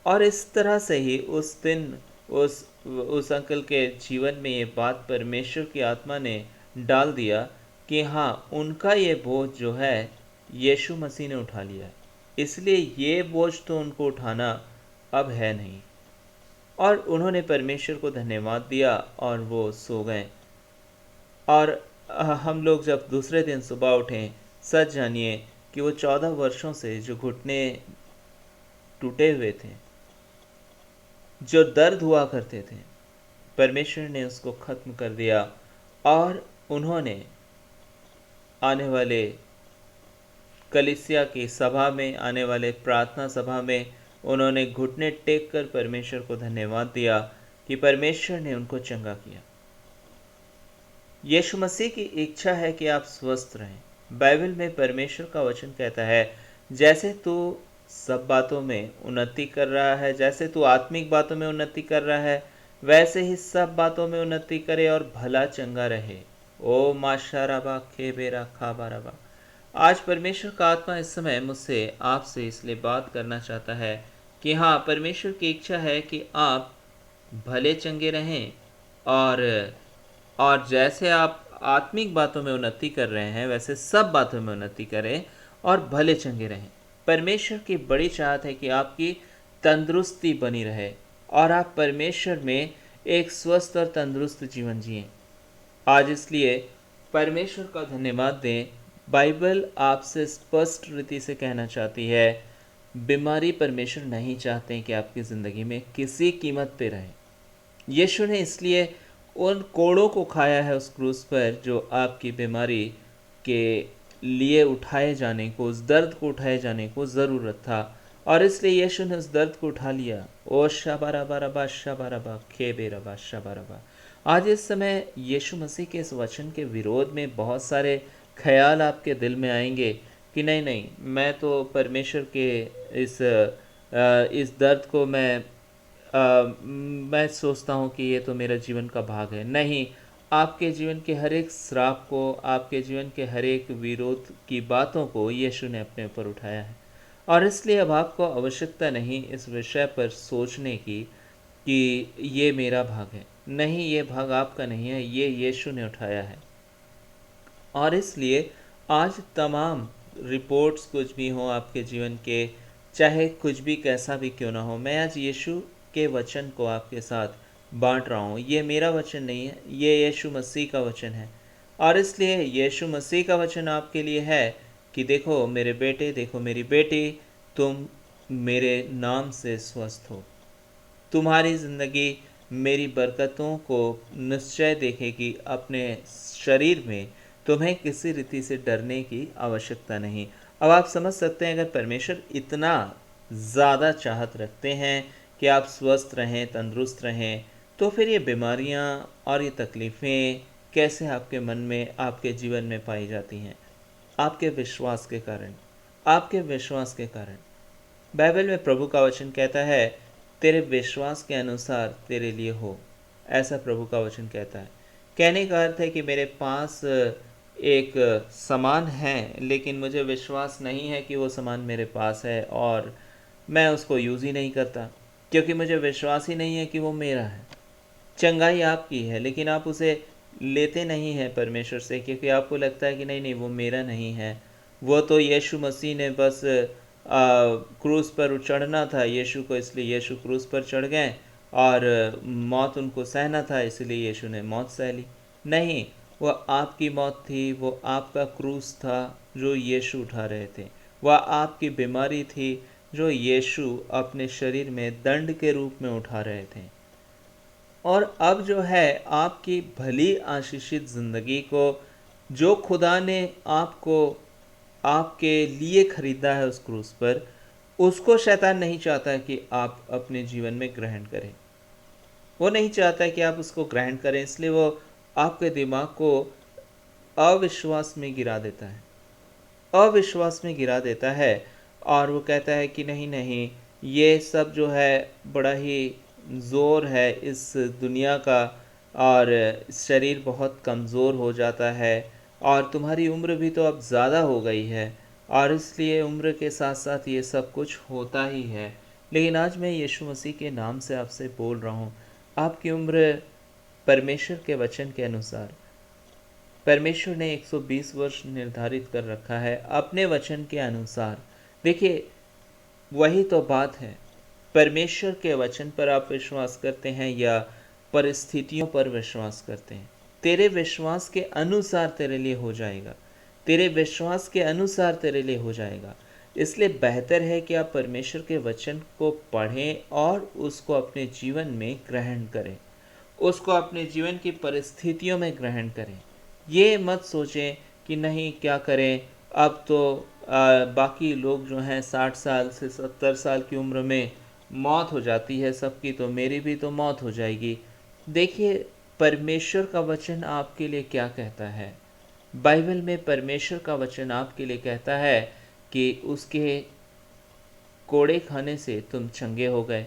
और इस तरह से ही उस दिन उस अंकल के जीवन में ये बात परमेश्वर की आत्मा ने डाल दिया कि हाँ, उनका ये बोझ जो है यीशु मसीह ने उठा लिया है, इसलिए ये बोझ तो उनको उठाना अब है नहीं। और उन्होंने परमेश्वर को धन्यवाद दिया और वो सो गए। और हम लोग जब दूसरे दिन सुबह उठें, सच जानिए कि वो 14 वर्षों से जो घुटने टूटे हुए थे, जो दर्द हुआ करते थे, परमेश्वर ने उसको ख़त्म कर दिया। और उन्होंने आने वाले कलीसिया की सभा में, आने वाले प्रार्थना सभा में उन्होंने घुटने टेक कर परमेश्वर को धन्यवाद दिया कि परमेश्वर ने उनको चंगा किया। यीशु मसीह की इच्छा है कि आप स्वस्थ रहें। बाइबल में परमेश्वर का वचन कहता है, जैसे तू सब बातों में उन्नति कर रहा है, जैसे तू आत्मिक बातों में उन्नति कर रहा है, वैसे ही सब बातों में उन्नति करे और भला चंगा रहे। ओ माशाराबा खेबेरा खाबाराबा। आज परमेश्वर का आत्मा इस समय मुझसे आपसे इसलिए बात करना चाहता है कि हाँ, परमेश्वर की इच्छा है कि आप भले चंगे रहें और जैसे आप आत्मिक बातों में उन्नति कर रहे हैं वैसे सब बातों में उन्नति करें और भले चंगे रहें। परमेश्वर की बड़ी चाहत है कि आपकी तंदुरुस्ती बनी रहे और आप परमेश्वर में एक स्वस्थ और तंदुरुस्त जीवन जिएं। आज इसलिए परमेश्वर का धन्यवाद दें। बाइबल आपसे स्पष्ट रीति से कहना चाहती है, बीमारी परमेश्वर नहीं चाहते कि आपकी ज़िंदगी में किसी कीमत पे रहे। यीशु ने इसलिए उन कोड़ों को खाया है उस क्रूस पर, जो आपकी बीमारी के लिए उठाए जाने को, उस दर्द को उठाए जाने को ज़रूरत था। और इसलिए यीशु ने उस दर्द को उठा लिया। ओ शबाराबाराबा शबाराबा खेबेरबा शबाराबा। आज इस समय यीशु मसीह के इस वचन के विरोध में बहुत सारे ख्याल आपके दिल में आएंगे कि नहीं नहीं, मैं तो परमेश्वर के इस दर्द को मैं सोचता हूँ कि ये तो मेरा जीवन का भाग है। नहीं, आपके जीवन के हर एक श्राप को, आपके जीवन के हर एक विरोध की बातों को यीशु ने अपने ऊपर उठाया है। और इसलिए अब आपको आवश्यकता नहीं इस विषय पर सोचने की कि ये मेरा भाग है। नहीं, ये भाग आपका नहीं है, ये यीशु ने उठाया है। और इसलिए आज तमाम रिपोर्ट्स कुछ भी हों आपके जीवन के, चाहे कुछ भी कैसा भी क्यों ना हो, मैं आज यीशु के वचन को आपके साथ बांट रहा हूँ। ये मेरा वचन नहीं है, ये यीशु मसीह का वचन है। और इसलिए यीशु मसीह का वचन आपके लिए है कि देखो मेरे बेटे, देखो मेरी बेटी, तुम मेरे नाम से स्वस्थ हो। तुम्हारी ज़िंदगी मेरी बरकतों को निश्चय देखेगी। अपने शरीर में तुम्हें किसी रीति से डरने की आवश्यकता नहीं। अब आप समझ सकते हैं, अगर परमेश्वर इतना ज़्यादा चाहत रखते हैं कि आप स्वस्थ रहें, तंदुरुस्त रहें, तो फिर ये बीमारियां और ये तकलीफ़ें कैसे आपके मन में, आपके जीवन में पाई जाती हैं? आपके विश्वास के कारण, आपके विश्वास के कारण। बाइबल में प्रभु का वचन कहता है, तेरे विश्वास के अनुसार तेरे लिए हो। ऐसा प्रभु का वचन कहता है। कहने का अर्थ है कि मेरे पास एक सामान है, लेकिन मुझे विश्वास नहीं है कि वो सामान मेरे पास है और मैं उसको यूज़ ही नहीं करता, क्योंकि मुझे विश्वास ही नहीं है कि वो मेरा है। चंगाई आपकी है, लेकिन आप उसे लेते नहीं हैं परमेश्वर से, क्योंकि आपको लगता है कि नहीं नहीं, वो मेरा नहीं है। वो तो यीशु मसीह ने बस क्रूस पर चढ़ना था यीशु को, इसलिए यीशु क्रूस पर चढ़ गए, और मौत उनको सहना था, इसलिए यीशु ने मौत सह ली। नहीं, वो आपकी मौत थी, वो आपका क्रूस था जो यीशु उठा रहे थे। वह आपकी बीमारी थी जो यीशु अपने शरीर में दंड के रूप में उठा रहे थे। और अब जो है आपकी भली आशीषित ज़िंदगी को जो खुदा ने आपको, आपके लिए खरीदा है उस क्रूस पर, उसको शैतान नहीं चाहता कि आप अपने जीवन में ग्रहण करें। वो नहीं चाहता कि आप उसको ग्रहण करें, इसलिए वो आपके दिमाग को अविश्वास में गिरा देता है, अविश्वास में गिरा देता है। और वो कहता है कि नहीं नहीं, ये सब जो है बड़ा ही ज़ोर है इस दुनिया का, और शरीर बहुत कमज़ोर हो जाता है, और तुम्हारी उम्र भी तो अब ज़्यादा हो गई है, और इसलिए उम्र के साथ साथ ये सब कुछ होता ही है। लेकिन आज मैं यीशु मसीह के नाम से आपसे बोल रहा हूँ, आपकी उम्र परमेश्वर के वचन के अनुसार, परमेश्वर ने 120 वर्ष निर्धारित कर रखा है अपने वचन के अनुसार। देखिए, वही तो बात है, परमेश्वर के वचन पर आप विश्वास करते हैं या परिस्थितियों पर विश्वास करते हैं? तेरे विश्वास के अनुसार तेरे लिए हो जाएगा, तेरे विश्वास के अनुसार तेरे लिए हो जाएगा। इसलिए बेहतर है कि आप परमेश्वर के वचन को पढ़ें और उसको अपने जीवन में ग्रहण करें, उसको अपने जीवन की परिस्थितियों में ग्रहण करें। ये मत सोचें कि नहीं क्या करें, अब तो बाकी लोग जो हैं 60 साल से 70 साल की उम्र में मौत हो जाती है सबकी, तो मेरी भी तो मौत हो जाएगी। देखिए, परमेश्वर का वचन आपके लिए क्या कहता है। बाइबल में परमेश्वर का वचन आपके लिए कहता है कि उसके कोड़े खाने से तुम चंगे हो गए।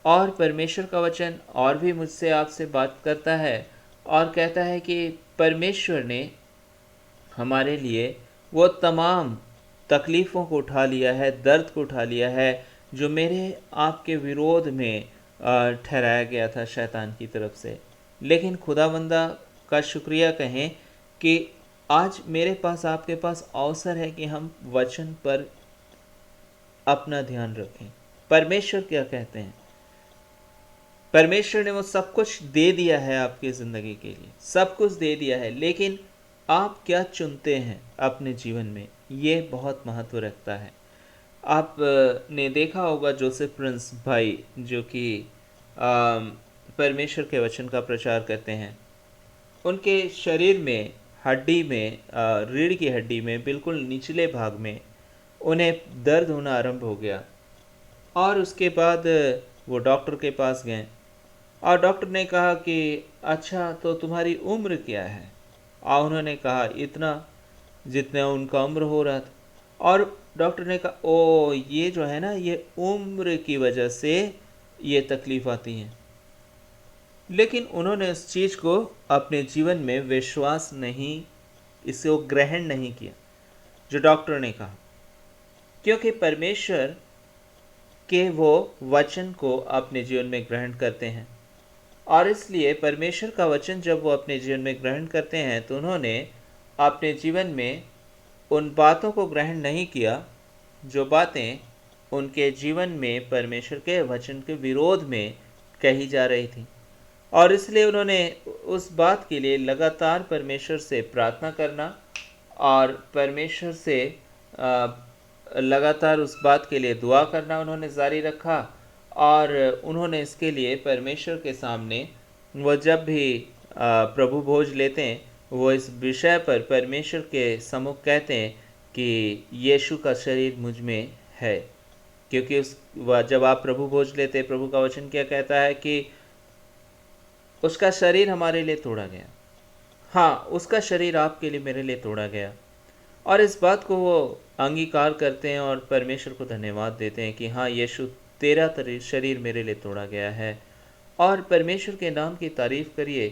और परमेश्वर का वचन और भी मुझसे आपसे बात करता है और कहता है कि परमेश्वर ने हमारे लिए वो तमाम तकलीफ़ों को उठा लिया है, दर्द को उठा लिया है जो मेरे आपके विरोध में ठहराया गया था शैतान की तरफ से। लेकिन खुदावंदा का शुक्रिया कहें कि आज मेरे पास, आपके पास अवसर है कि हम वचन पर अपना ध्यान रखें। परमेश्वर क्या कहते हैं? परमेश्वर ने वो सब कुछ दे दिया है आपकी ज़िंदगी के लिए, सब कुछ दे दिया है, लेकिन आप क्या चुनते हैं अपने जीवन में, ये बहुत महत्व रखता है। आप ने देखा होगा जोसेफ प्रिंस भाई, जो कि परमेश्वर के वचन का प्रचार करते हैं। उनके शरीर में, हड्डी में, रीढ़ की हड्डी में बिल्कुल निचले भाग में उन्हें दर्द होना आरंभ हो गया। और उसके बाद वो डॉक्टर के पास गए और डॉक्टर ने कहा कि अच्छा तो तुम्हारी उम्र क्या है। और उन्होंने कहा इतना, जितना उनका उम्र हो रहा था। और डॉक्टर ने कहा ओ ये जो है ना, ये उम्र की वजह से ये तकलीफ़ आती है। लेकिन उन्होंने उस चीज़ को अपने जीवन में विश्वास नहीं, इसको ग्रहण नहीं किया जो डॉक्टर ने कहा, क्योंकि परमेश्वर के वो वचन को अपने जीवन में ग्रहण करते हैं। और इसलिए परमेश्वर का वचन जब वो अपने जीवन में ग्रहण करते हैं तो उन्होंने अपने जीवन में उन बातों को ग्रहण नहीं किया जो बातें उनके जीवन में परमेश्वर के वचन के विरोध में कही जा रही थी। और इसलिए उन्होंने उस बात के लिए लगातार परमेश्वर से प्रार्थना करना और परमेश्वर से लगातार उस बात के लिए दुआ करना उन्होंने जारी रखा। और उन्होंने इसके लिए परमेश्वर के सामने, वो जब भी प्रभु भोज लेते हैं, वो इस विषय पर परमेश्वर के सम्मुख कहते हैं कि यीशु का शरीर मुझ में है। क्योंकि जब आप प्रभु भोज लेते हैं, प्रभु का वचन क्या कहता है कि उसका शरीर हमारे लिए तोड़ा गया। हाँ, उसका शरीर आपके लिए, मेरे लिए तोड़ा गया। और इस बात को वो अंगीकार करते हैं और परमेश्वर को धन्यवाद देते हैं कि हाँ यीशु, तेरा शरीर मेरे लिए तोड़ा गया है। और परमेश्वर के नाम की तारीफ करिए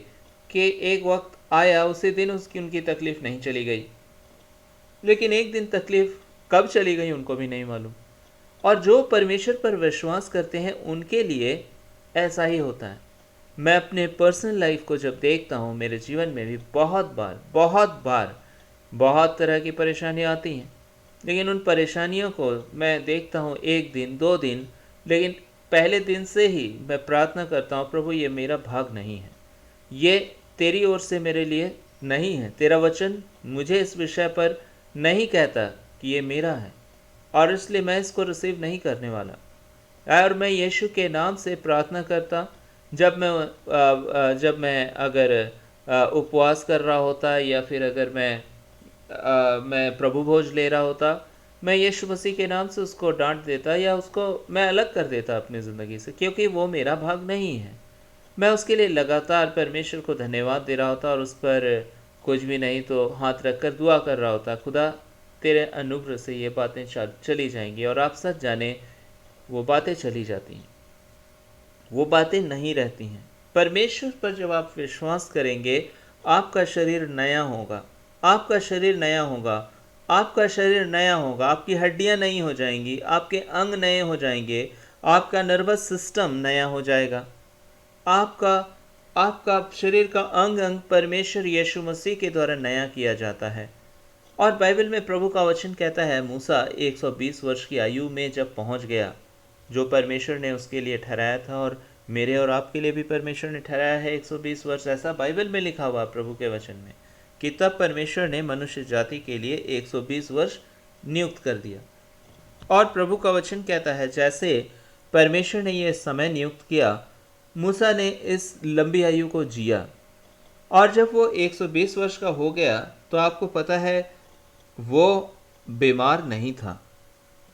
कि एक वक्त आया, उसी दिन उनकी तकलीफ़ नहीं चली गई, लेकिन एक दिन तकलीफ़ कब चली गई उनको भी नहीं मालूम। और जो परमेश्वर पर विश्वास करते हैं उनके लिए ऐसा ही होता है। मैं अपने पर्सनल लाइफ को जब देखता हूँ, मेरे जीवन में भी बहुत बार बहुत तरह की परेशानियाँ आती हैं, लेकिन उन परेशानियों को मैं देखता हूँ एक दिन 2 दिन, लेकिन पहले दिन से ही मैं प्रार्थना करता हूँ, प्रभु ये मेरा भाग नहीं है, ये तेरी ओर से मेरे लिए नहीं है, तेरा वचन मुझे इस विषय पर नहीं कहता कि ये मेरा है, और इसलिए मैं इसको रिसीव नहीं करने वाला। और मैं यीशु के नाम से प्रार्थना करता। जब मैं अगर उपवास कर रहा होता, या फिर अगर मैं प्रभु भोज ले रहा होता, मैं यीशु मसीह के नाम से उसको डांट देता या उसको मैं अलग कर देता अपनी ज़िंदगी से, क्योंकि वो मेरा भाग नहीं है। मैं उसके लिए लगातार परमेश्वर को धन्यवाद दे रहा होता और उस पर कुछ भी नहीं तो हाथ रखकर दुआ कर रहा होता, खुदा तेरे अनुग्रह से ये बातें चली जाएंगी। और आप सच जाने, वो बातें चली जाती हैं, वो बातें नहीं रहती हैं। परमेश्वर पर जब आप विश्वास करेंगे, आपका शरीर नया होगा, आपका शरीर नया होगा, आपका शरीर नया होगा, आपकी हड्डियां नई हो जाएंगी, आपके अंग नए हो जाएंगे, आपका नर्वस सिस्टम नया हो जाएगा, आपका आपका शरीर का अंग अंग परमेश्वर यीशु मसीह के द्वारा नया किया जाता है। और बाइबल में प्रभु का वचन कहता है, मूसा 120 वर्ष की आयु में जब पहुंच गया, जो परमेश्वर ने उसके लिए ठहराया था, और मेरे और आपके लिए भी परमेश्वर ने ठहराया है 120 वर्ष, ऐसा बाइबल में लिखा हुआ प्रभु के वचन में, कि तब परमेश्वर ने मनुष्य जाति के लिए 120 वर्ष नियुक्त कर दिया। और प्रभु का वचन कहता है, जैसे परमेश्वर ने यह समय नियुक्त किया, मूसा ने इस लंबी आयु को जिया। और जब वो 120 वर्ष का हो गया, तो आपको पता है वो बीमार नहीं था,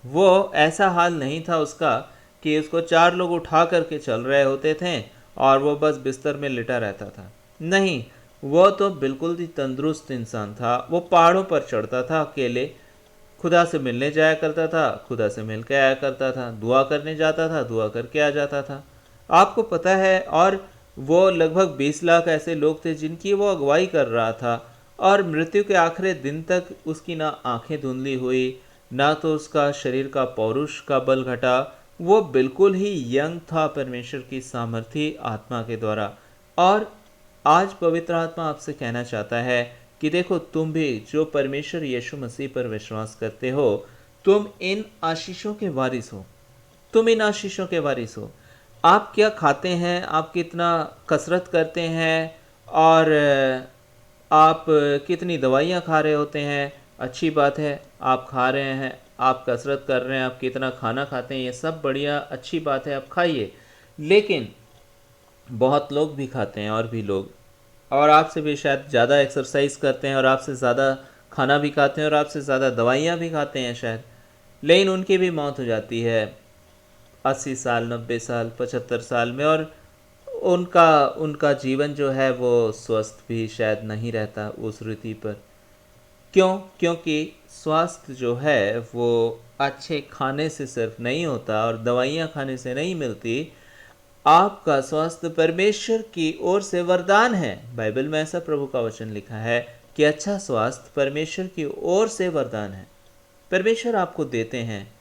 वो ऐसा हाल नहीं था उसका कि उसको 4 लोग उठा करके चल रहे होते थे और वो बस बिस्तर में लेटा रहता था। नहीं, वो तो बिल्कुल ही तंदुरुस्त इंसान था। वो पहाड़ों पर चढ़ता था अकेले, खुदा से मिलने जाया करता था, खुदा से मिल के आया करता था, दुआ करने जाता था, दुआ करके आ जाता था, आपको पता है। और वो लगभग 20 लाख ऐसे लोग थे जिनकी वो अगुवाई कर रहा था, और मृत्यु के आखिरी दिन तक उसकी ना आंखें धुंधली हुई, ना तो उसका शरीर का पौरुष का बल घटा, वो बिल्कुल ही यंग था परमेश्वर की सामर्थी आत्मा के द्वारा। और आज पवित्र आत्मा आपसे कहना चाहता है कि देखो, तुम भी जो परमेश्वर यीशु मसीह पर विश्वास करते हो, तुम इन आशीषों के वारिस हो, तुम इन आशीषों के वारिस हो। आप क्या खाते हैं, आप कितना कसरत करते हैं, और आप कितनी दवाइयाँ खा रहे होते हैं, अच्छी बात है, आप खा रहे हैं, आप कसरत कर रहे हैं, आप कितना खाना खाते हैं, ये सब बढ़िया अच्छी बात है, आप खाइए। लेकिन बहुत लोग भी खाते हैं, और भी लोग, और आपसे भी शायद ज़्यादा एक्सरसाइज करते हैं, और आपसे ज़्यादा खाना भी खाते हैं, और आपसे ज़्यादा दवाइयाँ भी खाते हैं शायद, लेकिन उनकी भी मौत हो जाती है। 80 साल, 90 साल, 75 साल में, और उनका उनका जीवन जो है वो स्वस्थ भी शायद नहीं रहता उस ऋतु पर। क्यों? क्योंकि स्वास्थ्य जो है वो अच्छे खाने से सिर्फ नहीं होता और दवाइयाँ खाने से नहीं मिलती। आपका स्वास्थ्य परमेश्वर की ओर से वरदान है। बाइबल में ऐसा प्रभु का वचन लिखा है कि अच्छा स्वास्थ्य परमेश्वर की ओर से वरदान है। परमेश्वर आपको देते हैं,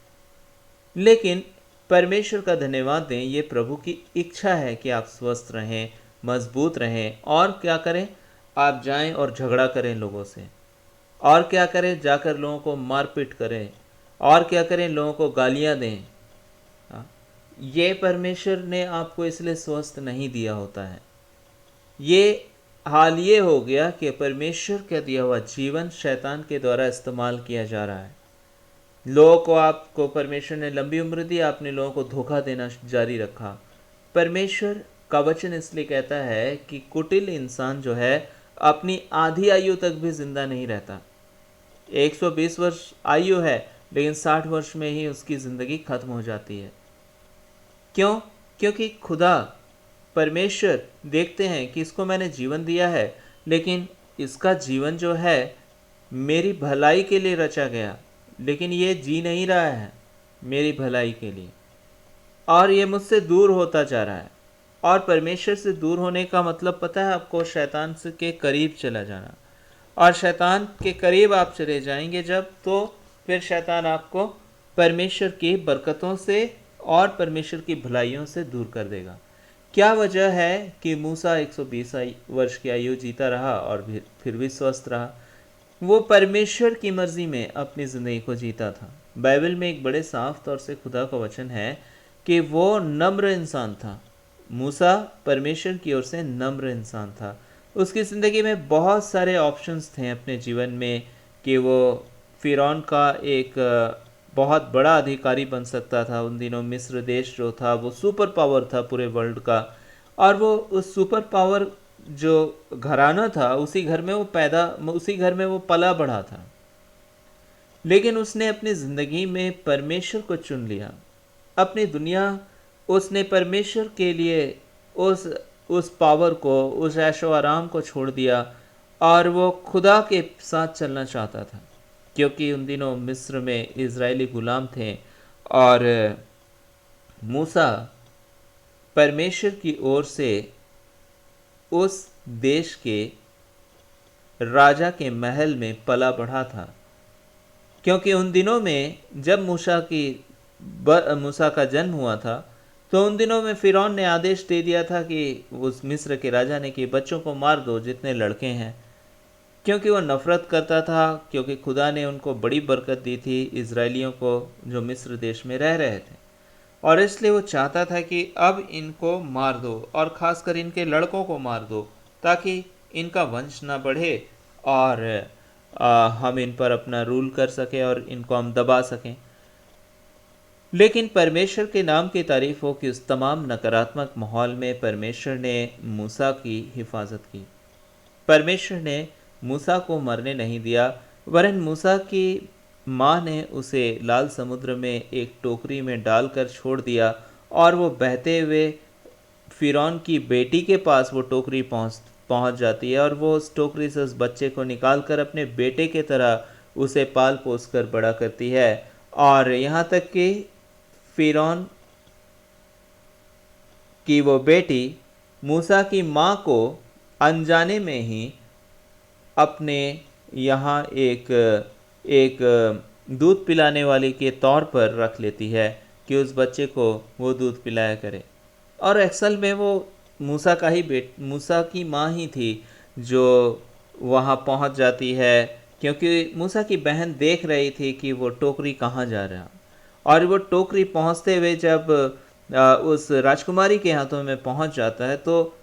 लेकिन परमेश्वर का धन्यवाद दें, ये प्रभु की इच्छा है कि आप स्वस्थ रहें, मजबूत रहें। और क्या करें? आप जाएं और झगड़ा करें लोगों से, और क्या करें? जाकर लोगों को मारपीट करें, और क्या करें? लोगों को गालियां दें। हाँ, ये परमेश्वर ने आपको इसलिए स्वस्थ नहीं दिया होता है। ये हाल ये हो गया कि परमेश्वर का दिया हुआ जीवन शैतान के द्वारा इस्तेमाल किया जा रहा है। लोगों को, आपको परमेश्वर ने लंबी उम्र दी, आपने लोगों को धोखा देना जारी रखा। परमेश्वर का वचन इसलिए कहता है कि कुटिल इंसान जो है अपनी आधी आयु तक भी जिंदा नहीं रहता। 120 वर्ष आयु है, लेकिन 60 वर्ष में ही उसकी ज़िंदगी खत्म हो जाती है। क्यों? क्योंकि खुदा परमेश्वर देखते हैं कि इसको मैंने जीवन दिया है, लेकिन इसका जीवन जो है मेरी भलाई के लिए रचा गया, लेकिन ये जी नहीं रहा है मेरी भलाई के लिए, और ये मुझसे दूर होता जा रहा है। और परमेश्वर से दूर होने का मतलब पता है आपको? शैतान से के करीब चला जाना। और शैतान के करीब आप चले जाएंगे जब, तो फिर शैतान आपको परमेश्वर की बरकतों से और परमेश्वर की भलाइयों से दूर कर देगा। क्या वजह है कि मूसा 120 वर्ष की आयु जीता रहा और फिर भी स्वस्थ रहा? वो परमेश्वर की मर्जी में अपनी ज़िंदगी को जीता था। बाइबल में एक बड़े साफ तौर से खुदा का वचन है कि वो नम्र इंसान था। मूसा परमेश्वर की ओर से नम्र इंसान था। उसकी ज़िंदगी में बहुत सारे ऑप्शंस थे अपने जीवन में कि वो फ़िरौन का एक बहुत बड़ा अधिकारी बन सकता था। उन दिनों मिस्र देश जो था वो सुपर पावर था पूरे वर्ल्ड का, और वो उस सुपर पावर जो घराना था उसी घर में वो पला बढ़ा था। लेकिन उसने अपनी ज़िंदगी में परमेश्वर को चुन लिया। अपनी दुनिया उसने परमेश्वर के लिए उस पावर को, उस ऐशो आराम को छोड़ दिया, और वो खुदा के साथ चलना चाहता था। क्योंकि उन दिनों मिस्र में इज़राइली गुलाम थे, और मूसा परमेश्वर की ओर से उस देश के राजा के महल में पला बढ़ा था। क्योंकि उन दिनों में जब मूसा का जन्म हुआ था, तो उन दिनों में फ़िरौन ने आदेश दे दिया था कि उस मिस्र के राजा ने कि बच्चों को मार दो जितने लड़के हैं। क्योंकि वो नफ़रत करता था, क्योंकि खुदा ने उनको बड़ी बरकत दी थी इज़राइलियों को जो मिस्र देश में रह रहे थे, और इसलिए वो चाहता था कि अब इनको मार दो, और ख़ासकर इनके लड़कों को मार दो, ताकि इनका वंश ना बढ़े और हम इन पर अपना रूल कर सकें और इनको हम दबा सकें। लेकिन परमेश्वर के नाम की तारीफ हो कि उस तमाम नकारात्मक माहौल में परमेश्वर ने मूसा की हिफाजत की। परमेश्वर ने मूसा को मरने नहीं दिया, वरन मूसा की माँ ने उसे लाल समुद्र में एक टोकरी में डालकर छोड़ दिया, और वो बहते हुए फ़िरौन की बेटी के पास वो टोकरी पहुंच जाती है, और वो उस टोकरी से उस बच्चे को निकालकर अपने बेटे के तरह उसे पाल पोस कर बड़ा करती है। और यहाँ तक कि फ़िरौन की वो बेटी मूसा की माँ को अनजाने में ही अपने यहाँ एक दूध पिलाने वाले के तौर पर रख लेती है कि उस बच्चे को वो दूध पिलाया करे। और असल में वो मूसा की माँ ही थी जो वहाँ पहुँच जाती है, क्योंकि मूसा की बहन देख रही थी कि वो टोकरी कहाँ जा रहा, और वो टोकरी पहुँचते हुए जब उस राजकुमारी के हाथों में पहुँच जाता है, तो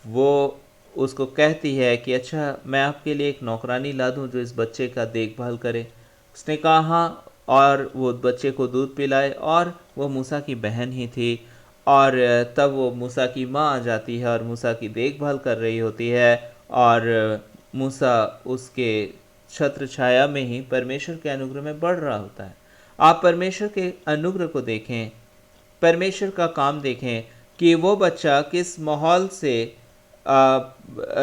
वो उसको कहती है कि अच्छा मैं आपके लिए एक नौकरानी ला दूँ जो इस बच्चे का देखभाल करे। उसने कहा हाँ, और वो बच्चे को दूध पिलाए, और वो मूसा की बहन ही थी। और तब वो मूसा की माँ आ जाती है और मूसा की देखभाल कर रही होती है, और मूसा उसके छत्र छाया में ही परमेश्वर के अनुग्रह में बढ़ रहा होता है। आप परमेश्वर के अनुग्रह को देखें परमेश्वर का काम देखें कि वो बच्चा किस माहौल से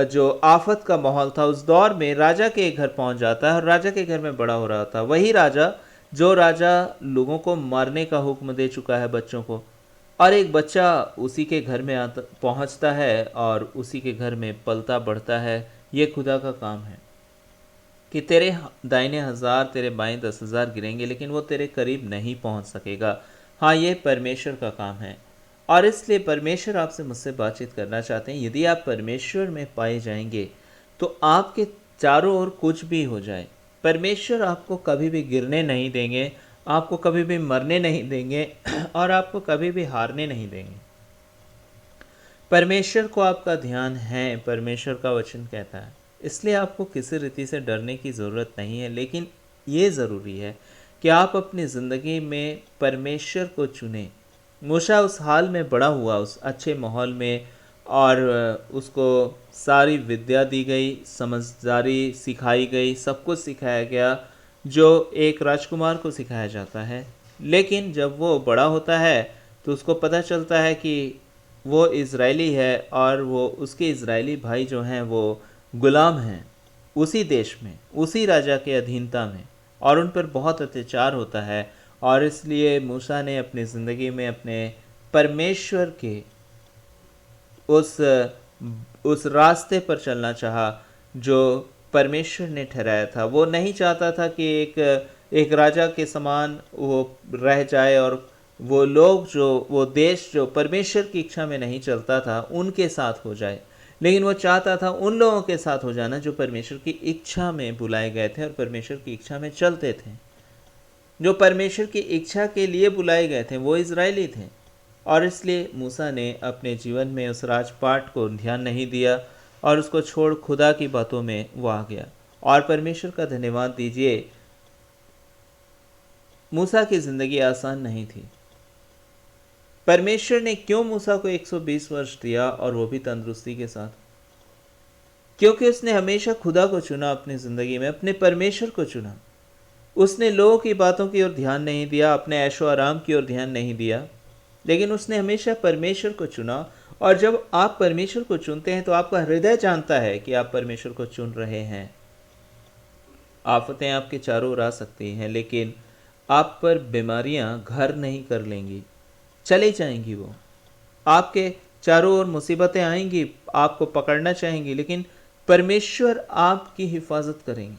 जो आफत का माहौल था उस दौर में राजा के घर पहुंच जाता है और राजा के घर में बड़ा हो रहा था। वही राजा जो राजा लोगों को मारने का हुक्म दे चुका है बच्चों को, और एक बच्चा उसी के घर में आता पहुंचता है और उसी के घर में पलता बढ़ता है। ये खुदा का काम है कि तेरे दाहिने 1000 तेरे बाएं 10,000 गिरेंगे लेकिन वो तेरे करीब नहीं पहुंच सकेगा। हाँ, ये परमेश्वर का काम है और इसलिए परमेश्वर आपसे मुझसे बातचीत करना चाहते हैं। यदि आप परमेश्वर में पाए जाएंगे तो आपके चारों ओर कुछ भी हो जाए, परमेश्वर आपको कभी भी गिरने नहीं देंगे, आपको कभी भी मरने नहीं देंगे और आपको कभी भी हारने नहीं देंगे। परमेश्वर को आपका ध्यान है, परमेश्वर का वचन कहता है, इसलिए आपको किसी रीति से डरने की ज़रूरत नहीं है। लेकिन ये ज़रूरी है कि आप अपनी ज़िंदगी में परमेश्वर को चुनें। मूसा उस हाल में बड़ा हुआ, उस अच्छे माहौल में, और उसको सारी विद्या दी गई, समझदारी सिखाई गई, सब कुछ सिखाया गया जो एक राजकुमार को सिखाया जाता है। लेकिन जब वो बड़ा होता है तो उसको पता चलता है कि वो इज़राइली है और वो उसके इज़राइली भाई जो हैं वो गुलाम हैं उसी देश में, उसी राजा के अधीनता में, और उन पर बहुत अत्याचार होता है। और इसलिए मूसा ने अपनी ज़िंदगी में अपने परमेश्वर के उस उस रास्ते पर चलना चाहा जो परमेश्वर ने ठहराया था। वो नहीं चाहता था कि एक राजा के समान वो रह जाए और वो लोग जो वो देश जो परमेश्वर की इच्छा में नहीं चलता था उनके साथ हो जाए, लेकिन वो चाहता था उन लोगों के साथ हो जाना जो परमेश्वर की इच्छा में बुलाए गए थे और परमेश्वर की इच्छा में चलते थे। जो परमेश्वर की इच्छा के लिए बुलाए गए थे वो इज़राइली थे। और इसलिए मूसा ने अपने जीवन में उस राजपाट को ध्यान नहीं दिया और उसको छोड़ खुदा की बातों में वो आ गया। और परमेश्वर का धन्यवाद दीजिए, मूसा की ज़िंदगी आसान नहीं थी। परमेश्वर ने क्यों मूसा को 120 वर्ष दिया और वो भी तंदुरुस्ती के साथ? क्योंकि उसने हमेशा खुदा को चुना, अपनी ज़िंदगी में अपने परमेश्वर को चुना। उसने लोगों की बातों की ओर ध्यान नहीं दिया, अपने ऐशो आराम की ओर ध्यान नहीं दिया, लेकिन उसने हमेशा परमेश्वर को चुना। और जब आप परमेश्वर को चुनते हैं तो आपका हृदय जानता है कि आप परमेश्वर को चुन रहे हैं। आफतें आपके चारों ओर आ सकती हैं लेकिन आप पर बीमारियां घर नहीं कर लेंगी, चली जाएंगी। वो आपके चारों ओर मुसीबतें आएंगी, आपको पकड़ना चाहेंगी, लेकिन परमेश्वर आपकी हिफाजत करेंगे।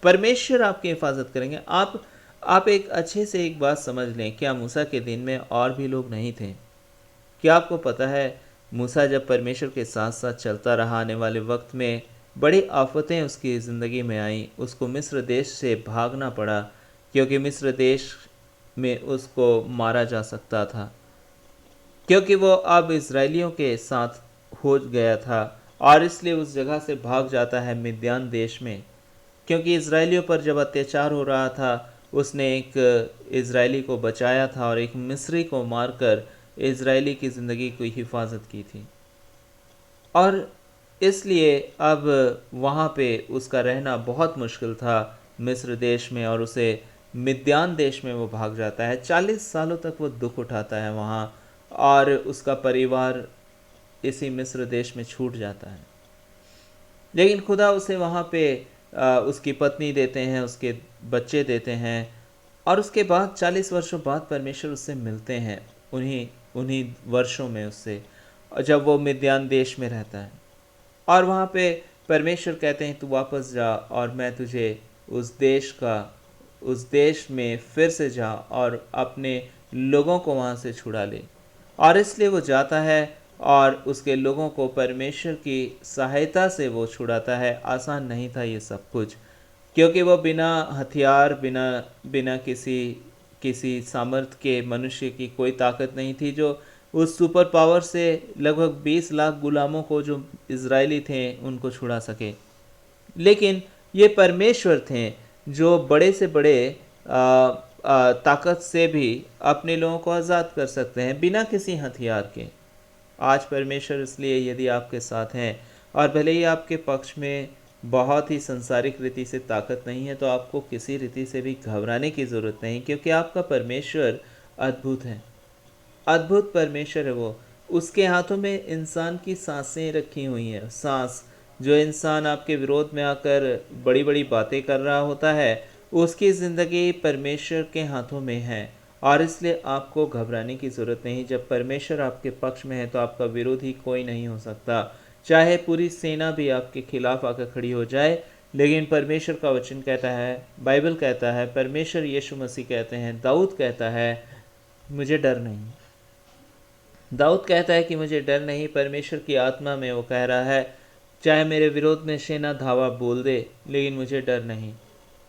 परमेश्वर आपकी हिफाजत करेंगे। आप एक अच्छे से एक बात समझ लें, क्या मूसा के दिन में और भी लोग नहीं थे? क्या आपको पता है मूसा जब परमेश्वर के साथ साथ चलता रहा, आने वाले वक्त में बड़ी आफतें उसकी ज़िंदगी में आईं। उसको मिस्र देश से भागना पड़ा क्योंकि मिस्र देश में उसको मारा जा सकता था, क्योंकि वो अब इज़राइलियों के साथ हो गया था। और इसलिए उस जगह से भाग जाता है मिद्यान देश में, क्योंकि इज़राइलियों पर जब अत्याचार हो रहा था उसने एक इज़राइली को बचाया था और एक मिस्री को मारकर इज़राइली की ज़िंदगी की हिफाजत की थी। और इसलिए अब वहाँ पे उसका रहना बहुत मुश्किल था मिस्र देश में, और उसे मिद्यान देश में वो भाग जाता है। 40 सालों तक वो दुख उठाता है वहाँ, और उसका परिवार इसी मिस्र देश में छूट जाता है। लेकिन खुदा उसे वहाँ पे उसकी पत्नी देते हैं, उसके बच्चे देते हैं, और उसके बाद 40 वर्षों बाद परमेश्वर उससे मिलते हैं, उन्हीं उन्हीं वर्षों में उससे, जब वो मिद्यान देश में रहता है। और वहाँ पे परमेश्वर कहते हैं तू वापस जा और मैं तुझे उस देश में फिर से जा और अपने लोगों को वहाँ से छुड़ा ले। और इसलिए वो जाता है और उसके लोगों को परमेश्वर की सहायता से वो छुड़ाता है। आसान नहीं था ये सब कुछ, क्योंकि वो बिना हथियार, बिना किसी सामर्थ्य के, मनुष्य की कोई ताकत नहीं थी जो उस सुपर पावर से लगभग 20 लाख गुलामों को जो इज़राइली थे उनको छुड़ा सके। लेकिन ये परमेश्वर थे जो बड़े से बड़े ताकत से भी अपने लोगों को आज़ाद कर सकते हैं बिना किसी हथियार के। आज परमेश्वर इसलिए यदि आपके साथ हैं और भले ही आपके पक्ष में बहुत ही संसारिक रीति से ताकत नहीं है, तो आपको किसी रीति से भी घबराने की ज़रूरत नहीं, क्योंकि आपका परमेश्वर अद्भुत है। अद्भुत परमेश्वर है वो। उसके हाथों में इंसान की सांसें रखी हुई हैं। सांस, जो इंसान आपके विरोध में आकर बड़ी बड़ी बातें कर रहा होता है, उसकी ज़िंदगी परमेश्वर के हाथों में है। और इसलिए आपको घबराने की ज़रूरत नहीं। जब परमेश्वर आपके पक्ष में है तो आपका विरोधी कोई नहीं हो सकता। चाहे पूरी सेना भी आपके खिलाफ आकर खड़ी हो जाए, लेकिन परमेश्वर का वचन कहता है, बाइबल कहता है, परमेश्वर यीशु मसीह कहते हैं, दाऊद कहता है, मुझे डर नहीं। दाऊद कहता है कि मुझे डर नहीं। परमेश्वर की आत्मा में वो कह रहा है, चाहे मेरे विरोध में सेना धावा बोल दे, लेकिन मुझे डर नहीं।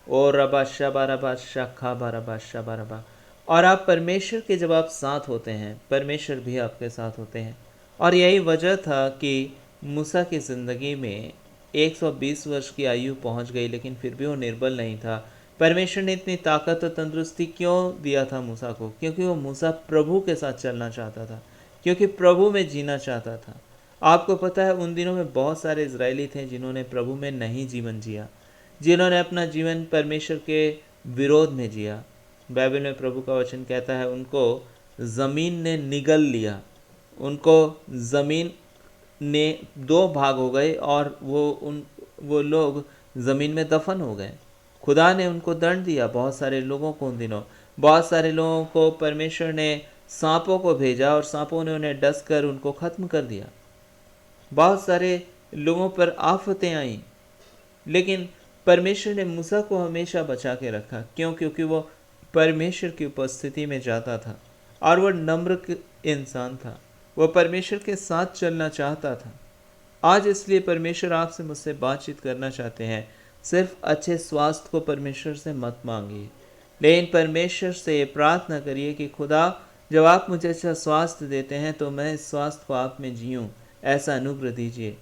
ओ रबा शबा रबा शाखा बरबा शबा रबा। और आप परमेश्वर के जब आप साथ होते हैं, परमेश्वर भी आपके साथ होते हैं। और यही वजह था कि मूसा की ज़िंदगी में 120 वर्ष की आयु पहुंच गई, लेकिन फिर भी वो निर्बल नहीं था। परमेश्वर ने इतनी ताकत और तंदुरुस्ती क्यों दिया था मूसा को? क्योंकि वो मूसा प्रभु के साथ चलना चाहता था, क्योंकि प्रभु में जीना चाहता था। आपको पता है, उन दिनों में बहुत सारे इजरायली थे जिन्होंने प्रभु में नहीं जीवन जिया, जिन्होंने अपना जीवन परमेश्वर के विरोध में जिया। बाइबल में प्रभु का वचन कहता है, उनको ज़मीन ने निगल लिया, उनको ज़मीन ने दो भाग हो गए और वो लोग ज़मीन में दफन हो गए। खुदा ने उनको दंड दिया, बहुत सारे लोगों को। उन दिनों बहुत सारे लोगों को परमेश्वर ने सांपों को भेजा और सांपों ने उन्हें डस कर उनको ख़त्म कर दिया। बहुत सारे लोगों पर आफतें आईं, लेकिन परमेश्वर ने मूसा को हमेशा बचा के रखा। क्यों? क्योंकि वो परमेश्वर की उपस्थिति में जाता था और वह नम्र इंसान था। वह परमेश्वर के साथ चलना चाहता था। आज इसलिए परमेश्वर आपसे मुझसे बातचीत करना चाहते हैं। सिर्फ अच्छे स्वास्थ्य को परमेश्वर से मत मांगिए, लेकिन परमेश्वर से प्रार्थना करिए कि खुदा, जब आप मुझे अच्छा स्वास्थ्य देते हैं तो मैं इस स्वास्थ्य को आप में जीऊँ, ऐसा अनुग्रह दीजिए।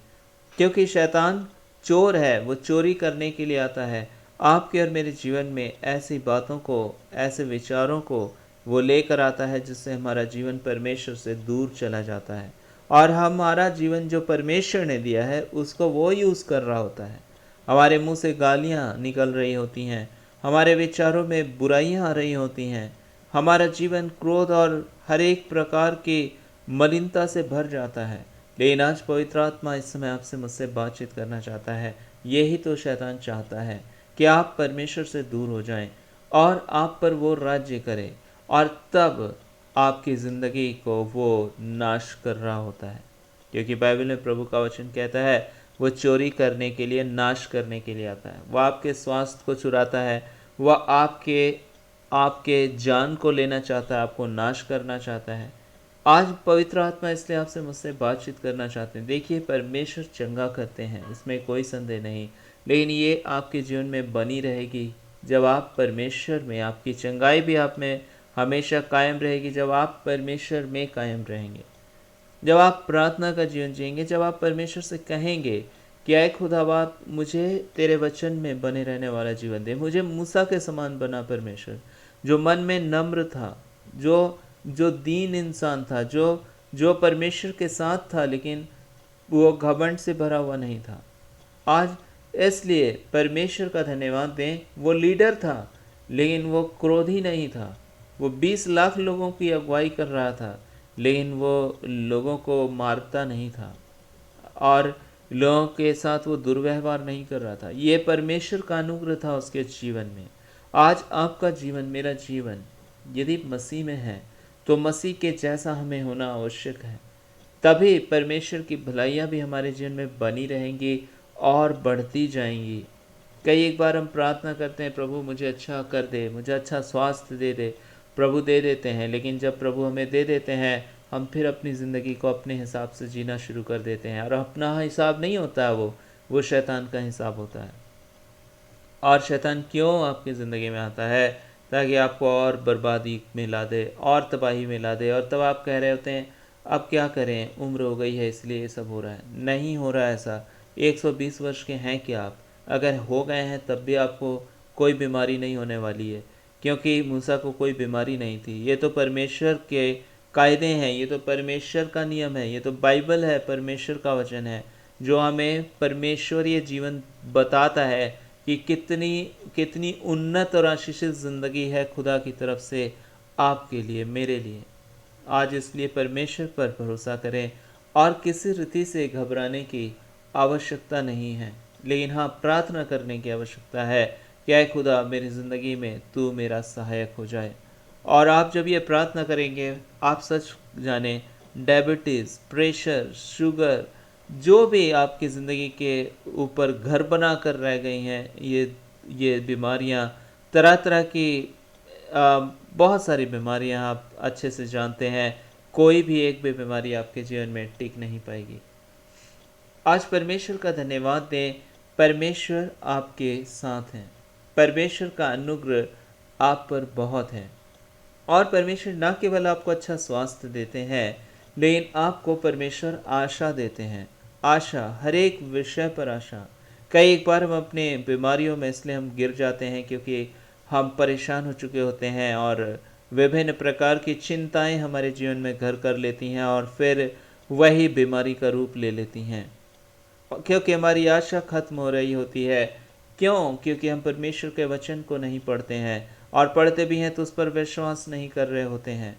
क्योंकि शैतान चोर है, वो चोरी करने के लिए आता है। आपके और मेरे जीवन में ऐसी बातों को, ऐसे विचारों को वो लेकर आता है जिससे हमारा जीवन परमेश्वर से दूर चला जाता है, और हमारा जीवन जो परमेश्वर ने दिया है उसको वो यूज़ कर रहा होता है। हमारे मुंह से गालियाँ निकल रही होती हैं, हमारे विचारों में बुराइयाँ आ रही होती हैं, हमारा जीवन क्रोध और हर एक प्रकार की मलिनता से भर जाता है। लेकिन आज पवित्र आत्मा इस समय आपसे मुझसे बातचीत करना चाहता है। यही तो शैतान चाहता है कि आप परमेश्वर से दूर हो जाएं और आप पर वो राज्य करे, और तब आपकी ज़िंदगी को वो नाश कर रहा होता है। क्योंकि बाइबल में प्रभु का वचन कहता है, वो चोरी करने के लिए, नाश करने के लिए आता है। वह आपके स्वास्थ्य को चुराता है, वह आपके आपके जान को लेना चाहता है, आपको नाश करना चाहता है। आज पवित्र आत्मा इसलिए आपसे मुझसे बातचीत करना चाहते हैं। देखिए, परमेश्वर चंगा करते हैं, इसमें कोई संदेह नहीं, लेकिन ये आपके जीवन में बनी रहेगी जब आप परमेश्वर में, आपकी चंगाई भी आप में हमेशा कायम रहेगी जब आप परमेश्वर में कायम रहेंगे। जब आप प्रार्थना का जीवन जिएंगे, जब आप परमेश्वर से कहेंगे कि ऐ खुदावंद, मुझे तेरे वचन में बने रहने वाला जीवन दे। मुझे मूसा के समान बना परमेश्वर, जो मन में नम्र था, जो दीन इंसान था, जो परमेश्वर के साथ था, लेकिन वो घमंड से भरा हुआ नहीं था। आज इसलिए परमेश्वर का धन्यवाद दें। वो लीडर था, लेकिन वो क्रोधी नहीं था। वो 20 लाख लोगों की अगुवाई कर रहा था, लेकिन वो लोगों को मारता नहीं था और लोगों के साथ वो दुर्व्यवहार नहीं कर रहा था। ये परमेश्वर का अनुग्रह था उसके जीवन में। आज आपका जीवन, मेरा जीवन यदि मसीह में है तो मसीह के जैसा हमें होना आवश्यक है। तभी परमेश्वर की भलाइयाँ भी हमारे जीवन में बनी रहेंगी और बढ़ती जाएंगी। कई एक बार हम प्रार्थना करते हैं, प्रभु मुझे अच्छा कर दे, मुझे अच्छा स्वास्थ्य दे दे। प्रभु दे देते हैं, लेकिन जब प्रभु हमें दे देते हैं, हम फिर अपनी ज़िंदगी को अपने हिसाब से जीना शुरू कर देते हैं। और अपना हिसाब नहीं होता है, वो शैतान का हिसाब होता है। और शैतान क्यों आपकी ज़िंदगी में आता है? ताकि आपको और बर्बादी में ला दे, और तबाही में ला दे। और तब आप कह रहे होते हैं, अब क्या करें, उम्र हो गई है इसलिए ये सब हो रहा है। नहीं हो रहा है ऐसा। 120 वर्ष के हैं क्या आप? अगर हो गए हैं तब भी आपको कोई बीमारी नहीं होने वाली है, क्योंकि मूसा को कोई बीमारी नहीं थी। ये तो परमेश्वर के कायदे हैं, ये तो परमेश्वर का नियम है, ये तो बाइबल है, परमेश्वर का वचन है, जो हमें परमेश्वरीय जीवन बताता है कि कितनी कितनी उन्नत और आशीषित ज़िंदगी है खुदा की तरफ से आपके लिए, मेरे लिए। आज इसलिए परमेश्वर पर भरोसा करें और किसी रीति से घबराने की आवश्यकता नहीं है, लेकिन हाँ, प्रार्थना करने की आवश्यकता है कि ऐ खुदा, मेरी ज़िंदगी में तू मेरा सहायक हो जाए। और आप जब ये प्रार्थना करेंगे, आप सच जाने डायबिटीज़, प्रेशर, शुगर, जो भी आपकी ज़िंदगी के ऊपर घर बना कर रह गई हैं, ये बीमारियां, तरह तरह की बहुत सारी बीमारियां आप अच्छे से जानते हैं, कोई भी एक भी बीमारी आपके जीवन में टिक नहीं पाएगी। आज परमेश्वर का धन्यवाद दें, परमेश्वर आपके साथ हैं, परमेश्वर का अनुग्रह आप पर बहुत है। और परमेश्वर न केवल आपको अच्छा स्वास्थ्य देते हैं, लेकिन आपको परमेश्वर आशा देते हैं। आशा, हर एक विषय पर आशा। कई एक बार हम अपने बीमारियों में इसलिए हम गिर जाते हैं क्योंकि हम परेशान हो चुके होते हैं और विभिन्न प्रकार की चिंताएं हमारे जीवन में घर कर लेती हैं और फिर वही बीमारी का रूप ले लेती हैं, क्योंकि हमारी आशा खत्म हो रही होती है। क्यों? क्योंकि हम परमेश्वर के वचन को नहीं पढ़ते हैं, और पढ़ते भी हैं तो उस पर विश्वास नहीं कर रहे होते हैं।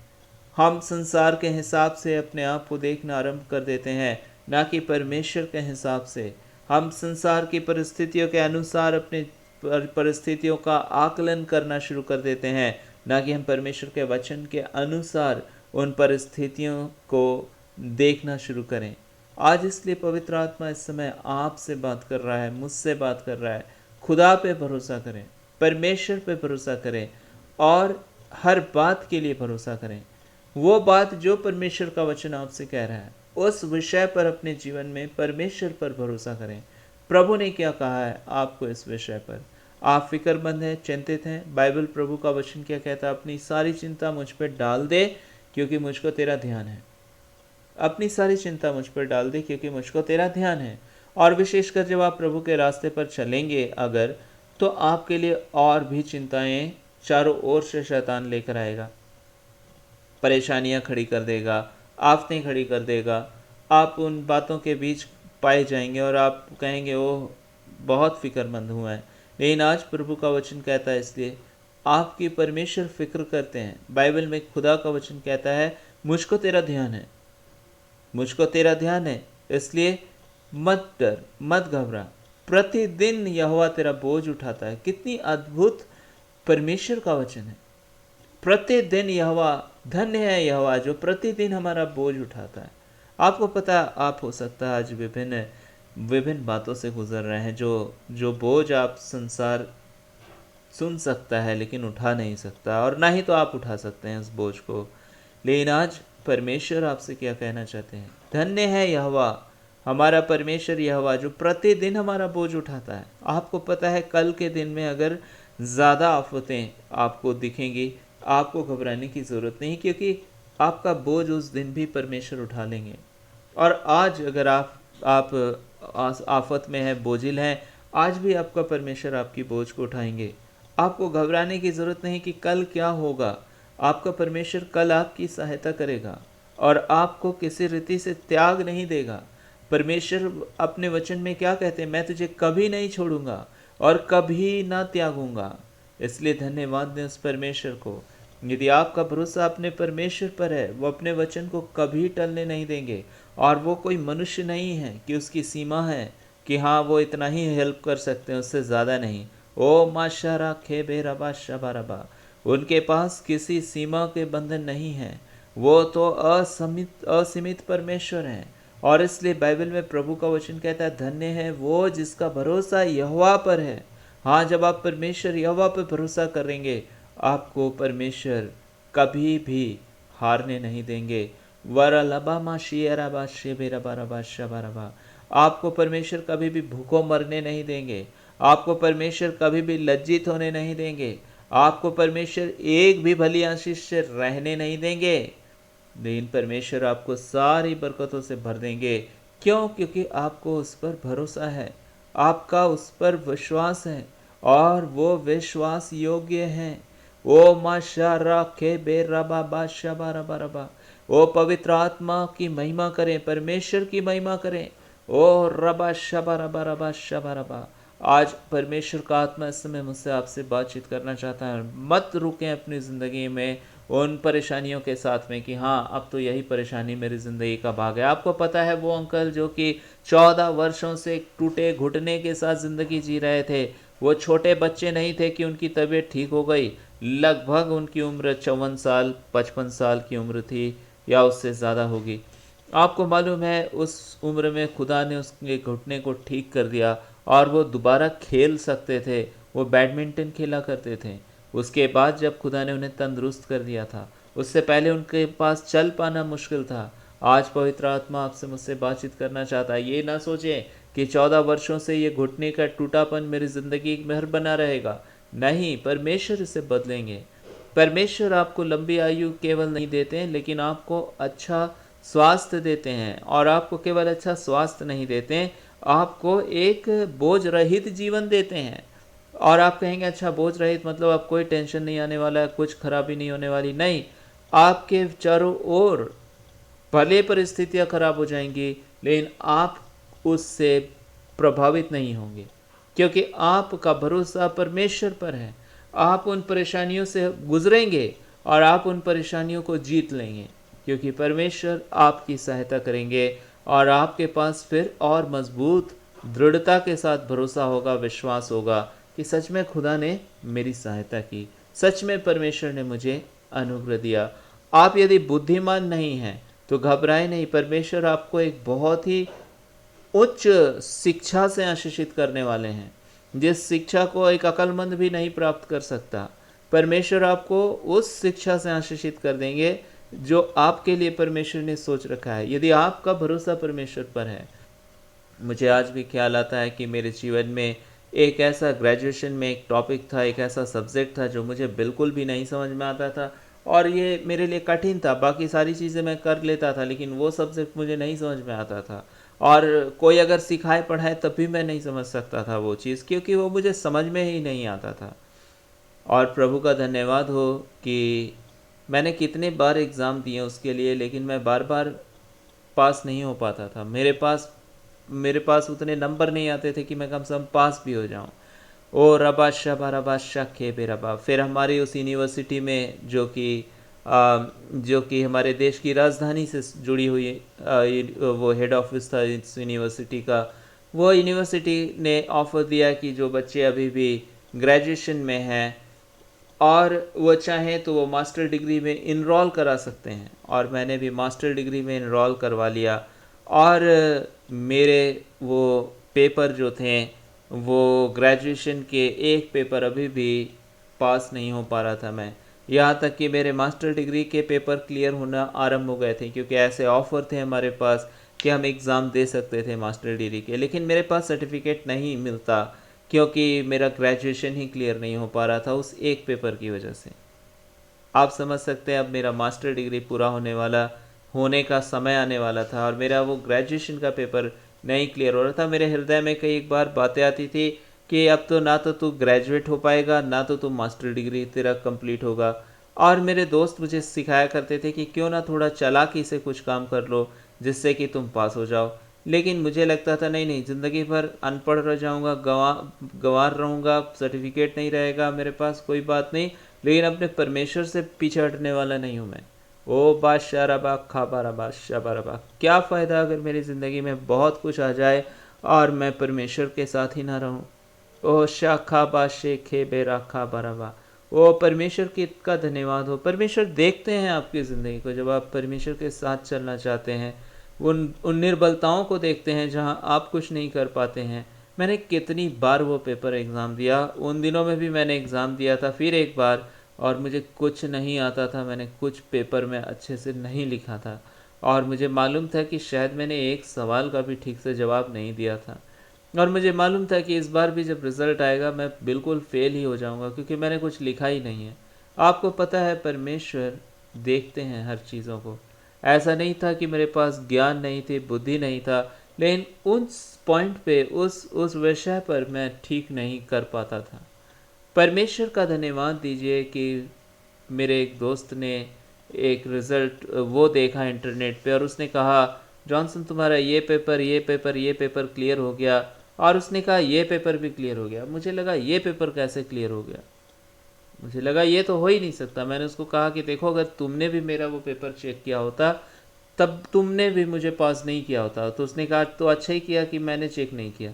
हम संसार के हिसाब से अपने आप को देखना आरंभ कर देते हैं, ना कि परमेश्वर के हिसाब से। हम संसार की परिस्थितियों के अनुसार अपने परिस्थितियों का आकलन करना शुरू कर देते हैं, ना कि हम परमेश्वर के वचन के अनुसार उन परिस्थितियों को देखना शुरू करें। आज इसलिए पवित्र आत्मा इस समय आपसे बात कर रहा है, मुझसे बात कर रहा है। खुदा पे भरोसा करें, परमेश्वर पे भरोसा करें और हर बात के लिए भरोसा करें। वो बात जो परमेश्वर का वचन आपसे कह रहा है, उस विषय पर अपने जीवन में परमेश्वर पर भरोसा करें। प्रभु ने क्या कहा है आपको इस विषय पर? आप फिक्रमंद हैं, चिंतित हैं, बाइबल प्रभु का वचन क्या कहता है? अपनी सारी चिंता मुझ पर डाल दे क्योंकि मुझको तेरा ध्यान है। अपनी सारी चिंता मुझ पर डाल दे क्योंकि मुझको तेरा ध्यान है। और विशेषकर जब आप प्रभु के रास्ते पर चलेंगे अगर, तो आपके लिए और भी चिंताएं चारों ओर से शैतान लेकर आएगा, परेशानियां खड़ी कर देगा, आफतें खड़ी कर देगा। आप उन बातों के बीच पाए जाएंगे और आप कहेंगे ओह, बहुत फिक्रमंद हुआ है। लेकिन आज प्रभु का वचन कहता है, इसलिए आपकी परमेश्वर फिक्र करते हैं। बाइबल में खुदा का वचन कहता है, मुझको तेरा ध्यान है, मुझको तेरा ध्यान है, इसलिए मत डर, मत घबरा। प्रतिदिन यहोवा तेरा बोझ उठाता है। कितनी अद्भुत परमेश्वर का वचन है। प्रतिदिन यहोवा, धन्य है यहोवा जो प्रतिदिन हमारा बोझ उठाता है। आपको पता, आप हो सकता है आज विभिन्न बातों से गुजर रहे हैं, जो बोझ आप संसार सुन सकता है लेकिन उठा नहीं सकता, और ना ही तो आप उठा सकते हैं उस बोझ को। लेकिन आज परमेश्वर आपसे क्या कहना चाहते हैं? धन्य है यहोवा, हमारा परमेश्वर यहोवा जो प्रतिदिन हमारा बोझ उठाता है। आपको पता है कल के दिन में अगर ज़्यादा आफतें आपको दिखेंगी, आपको घबराने की ज़रूरत नहीं, क्योंकि आपका बोझ उस दिन भी परमेश्वर उठा लेंगे। और आज अगर आप आफत में हैं, बोझिल हैं, आज भी आपका परमेश्वर आपकी बोझ को उठाएंगे। आपको घबराने की ज़रूरत नहीं कि कल क्या होगा। आपका परमेश्वर कल आपकी सहायता करेगा और आपको किसी रीति से त्याग नहीं देगा। परमेश्वर अपने वचन में क्या कहते हैं? मैं तुझे कभी नहीं छोड़ूंगा और कभी ना त्यागूंगा। इसलिए धन्यवाद दें उस परमेश्वर को। यदि आपका भरोसा अपने परमेश्वर पर है, वो अपने वचन को कभी टलने नहीं देंगे। और वो कोई मनुष्य नहीं है कि उसकी सीमा है कि हाँ वो इतना ही हेल्प कर सकते हैं, उससे ज़्यादा नहीं। ओ माशारा खे बे रबा शबा रबा, उनके पास किसी सीमा के बंधन नहीं है। वो तो असीमित परमेश्वर हैं। और इसलिए बाइबल में प्रभु का वचन कहता है, धन्य है वो जिसका भरोसा यहोवा पर है। हाँ, जब आप परमेश्वर यहोवा पर भरोसा करेंगे, आपको परमेश्वर कभी भी हारने नहीं देंगे। वरा लबा मा शियरबा शेबेरबा रबा शबा रबा, आपको परमेश्वर कभी भी भूखों मरने नहीं देंगे। आपको परमेश्वर कभी भी लज्जित होने नहीं देंगे। आपको परमेश्वर एक भी भली आशीष से रहने नहीं देंगे, लेकिन परमेश्वर आपको सारी बरकतों से भर देंगे। क्यों? क्योंकि आपको उस पर भरोसा है, आपका उस पर विश्वास है और वो विश्वास योग्य है। ओ माशा राखे बे रबा बाशा रबा रबा, ओ पवित्र आत्मा की महिमा करें, परमेश्वर की महिमा करें। ओ रबा शबा रबा रबा शबा रबा, आज परमेश्वर का आत्मा इस समय मुझसे आपसे बातचीत करना चाहता है। मत रुकें अपनी ज़िंदगी में उन परेशानियों के साथ में कि हाँ अब तो यही परेशानी मेरी ज़िंदगी का भाग है। आपको पता है वो अंकल जो कि 14 वर्षों से टूटे घुटने के साथ ज़िंदगी जी रहे थे, वो छोटे बच्चे नहीं थे कि उनकी तबीयत ठीक हो गई। लगभग उनकी उम्र 54 साल 55 साल की उम्र थी या उससे ज़्यादा होगी। आपको मालूम है उस उम्र में खुदा ने उसके घुटने को ठीक कर दिया और वो दोबारा खेल सकते थे। वो बैडमिंटन खेला करते थे। उसके बाद जब खुदा ने उन्हें तंदुरुस्त कर दिया था, उससे पहले उनके पास चल पाना मुश्किल था। आज पवित्र आत्मा आपसे मुझसे बातचीत करना चाहता है। ये ना सोचें कि 14 वर्षों से ये घुटने का टूटापन मेरी ज़िंदगी भर बना रहेगा। नहीं, परमेश्वर इसे बदलेंगे। परमेश्वर आपको लंबी आयु केवल नहीं देते हैं, लेकिन आपको अच्छा स्वास्थ्य देते हैं। और आपको केवल अच्छा स्वास्थ्य नहीं देते हैं, आपको एक बोझ रहित जीवन देते हैं। और आप कहेंगे अच्छा बोझ रहित मतलब अब कोई टेंशन नहीं आने वाला है, कुछ खराबी नहीं होने वाली। नहीं, आपके चारों ओर भले परिस्थितियां खराब हो जाएंगी, लेकिन आप उससे प्रभावित नहीं होंगे, क्योंकि आपका भरोसा परमेश्वर पर है। आप उन परेशानियों से गुजरेंगे और आप उन परेशानियों को जीत लेंगे, क्योंकि परमेश्वर आपकी सहायता करेंगे और आपके पास फिर और मजबूत दृढ़ता के साथ भरोसा होगा, विश्वास होगा कि सच में खुदा ने मेरी सहायता की, सच में परमेश्वर ने मुझे अनुग्रह दिया। आप यदि बुद्धिमान नहीं हैं तो घबराए नहीं। परमेश्वर आपको एक बहुत ही उच्च शिक्षा से आशीषित करने वाले हैं, जिस शिक्षा को एक अक्लमंद भी नहीं प्राप्त कर सकता। परमेश्वर आपको उस शिक्षा से आशीषित कर देंगे जो आपके लिए परमेश्वर ने सोच रखा है, यदि आपका भरोसा परमेश्वर पर है। मुझे आज भी ख्याल आता है कि मेरे जीवन में एक ऐसा ग्रेजुएशन में एक टॉपिक था, एक ऐसा सब्जेक्ट था जो मुझे बिल्कुल भी नहीं समझ में आता था और ये मेरे लिए कठिन था। बाकी सारी चीज़ें मैं कर लेता था, लेकिन वो सब्जेक्ट मुझे नहीं समझ में आता था। और कोई अगर सिखाए पढ़ाए तब भी मैं नहीं समझ सकता था वो चीज़, क्योंकि वो मुझे समझ में ही नहीं आता था। और प्रभु का धन्यवाद हो कि मैंने कितने बार एग्ज़ाम दिए उसके लिए, लेकिन मैं बार बार पास नहीं हो पाता था। मेरे पास उतने नंबर नहीं आते थे कि मैं कम से कम पास भी हो जाऊं। ओ रबा शबा रबा शखे बे रबा। फिर हमारी उस यूनिवर्सिटी में जो कि हमारे देश की राजधानी से जुड़ी हुई वो हेड ऑफिस था इस यूनिवर्सिटी का। वो यूनिवर्सिटी ने ऑफ़र दिया कि जो बच्चे अभी भी ग्रेजुएशन में हैं और वो चाहें तो वो मास्टर डिग्री में इनरोल करा सकते हैं। और मैंने भी मास्टर डिग्री में इनरोल करवा लिया। और मेरे वो पेपर जो थे, वो ग्रेजुएशन के एक पेपर अभी भी पास नहीं हो पा रहा था मैं। यहाँ तक कि मेरे मास्टर डिग्री के पेपर क्लियर होना आरंभ हो गए थे, क्योंकि ऐसे ऑफ़र थे हमारे पास कि हम एग्ज़ाम दे सकते थे मास्टर डिग्री के। लेकिन मेरे पास सर्टिफिकेट नहीं मिलता, क्योंकि मेरा ग्रेजुएशन ही क्लियर नहीं हो पा रहा था उस एक पेपर की वजह से। आप समझ सकते हैं, अब मेरा मास्टर डिग्री पूरा होने का समय आने वाला था और मेरा वो ग्रेजुएशन का पेपर नहीं क्लियर हो रहा था। मेरे हृदय में कई एक बार बातें आती थी कि अब तो ना तो तू ग्रेजुएट हो पाएगा, ना तो तू मास्टर डिग्री तेरा कंप्लीट होगा। और मेरे दोस्त मुझे सिखाया करते थे कि क्यों ना थोड़ा चालाकी से कुछ काम कर लो जिससे कि तुम पास हो जाओ। लेकिन मुझे लगता था नहीं नहीं, ज़िंदगी भर अनपढ़ रह जाऊंगा, गंवार रहूंगा, सर्टिफिकेट नहीं रहेगा मेरे पास, कोई बात नहीं, लेकिन अपने परमेश्वर से पीछे हटने वाला नहीं हूँ मैं। ओ बादशाह रबा खाबा रबा शाबा रबा। क्या फ़ायदा अगर मेरी ज़िंदगी में बहुत कुछ आ जाए और मैं परमेश्वर के साथ ही ना रहूं। ओ शाखा बा शेखे बेरा खाबा रबा। ओ परमेश्वर की का धन्यवाद हो। परमेश्वर देखते हैं आपकी ज़िंदगी को, जब आप परमेश्वर के साथ चलना चाहते हैं। उन निर्बलताओं को देखते हैं जहां आप कुछ नहीं कर पाते हैं। मैंने कितनी बार वो पेपर एग्ज़ाम दिया, उन दिनों में भी मैंने एग्ज़ाम दिया था फिर एक बार, और मुझे कुछ नहीं आता था। मैंने कुछ पेपर में अच्छे से नहीं लिखा था और मुझे मालूम था कि शायद मैंने एक सवाल का भी ठीक से जवाब नहीं दिया था। और मुझे मालूम था कि इस बार भी जब रिज़ल्ट आएगा मैं बिल्कुल फेल ही हो जाऊंगा, क्योंकि मैंने कुछ लिखा ही नहीं है। आपको पता है परमेश्वर देखते हैं हर चीज़ों को। ऐसा नहीं था कि मेरे पास ज्ञान नहीं थी, बुद्धि नहीं था, लेकिन उस पॉइंट पे उस विषय पर मैं ठीक नहीं कर पाता था। परमेश्वर का धन्यवाद दीजिए कि मेरे एक दोस्त ने एक रिज़ल्ट वो देखा इंटरनेट पे और उसने कहा जॉनसन तुम्हारा ये पेपर क्लियर हो गया। और उसने कहा ये पेपर भी क्लियर हो गया। मुझे लगा ये पेपर कैसे क्लियर हो गया। मुझे लगा ये तो हो ही नहीं सकता। मैंने उसको कहा कि देखो, अगर तुमने भी मेरा वो पेपर चेक किया होता तब तुमने भी मुझे पास नहीं किया होता। तो उसने कहा तो अच्छा ही किया कि मैंने चेक नहीं किया।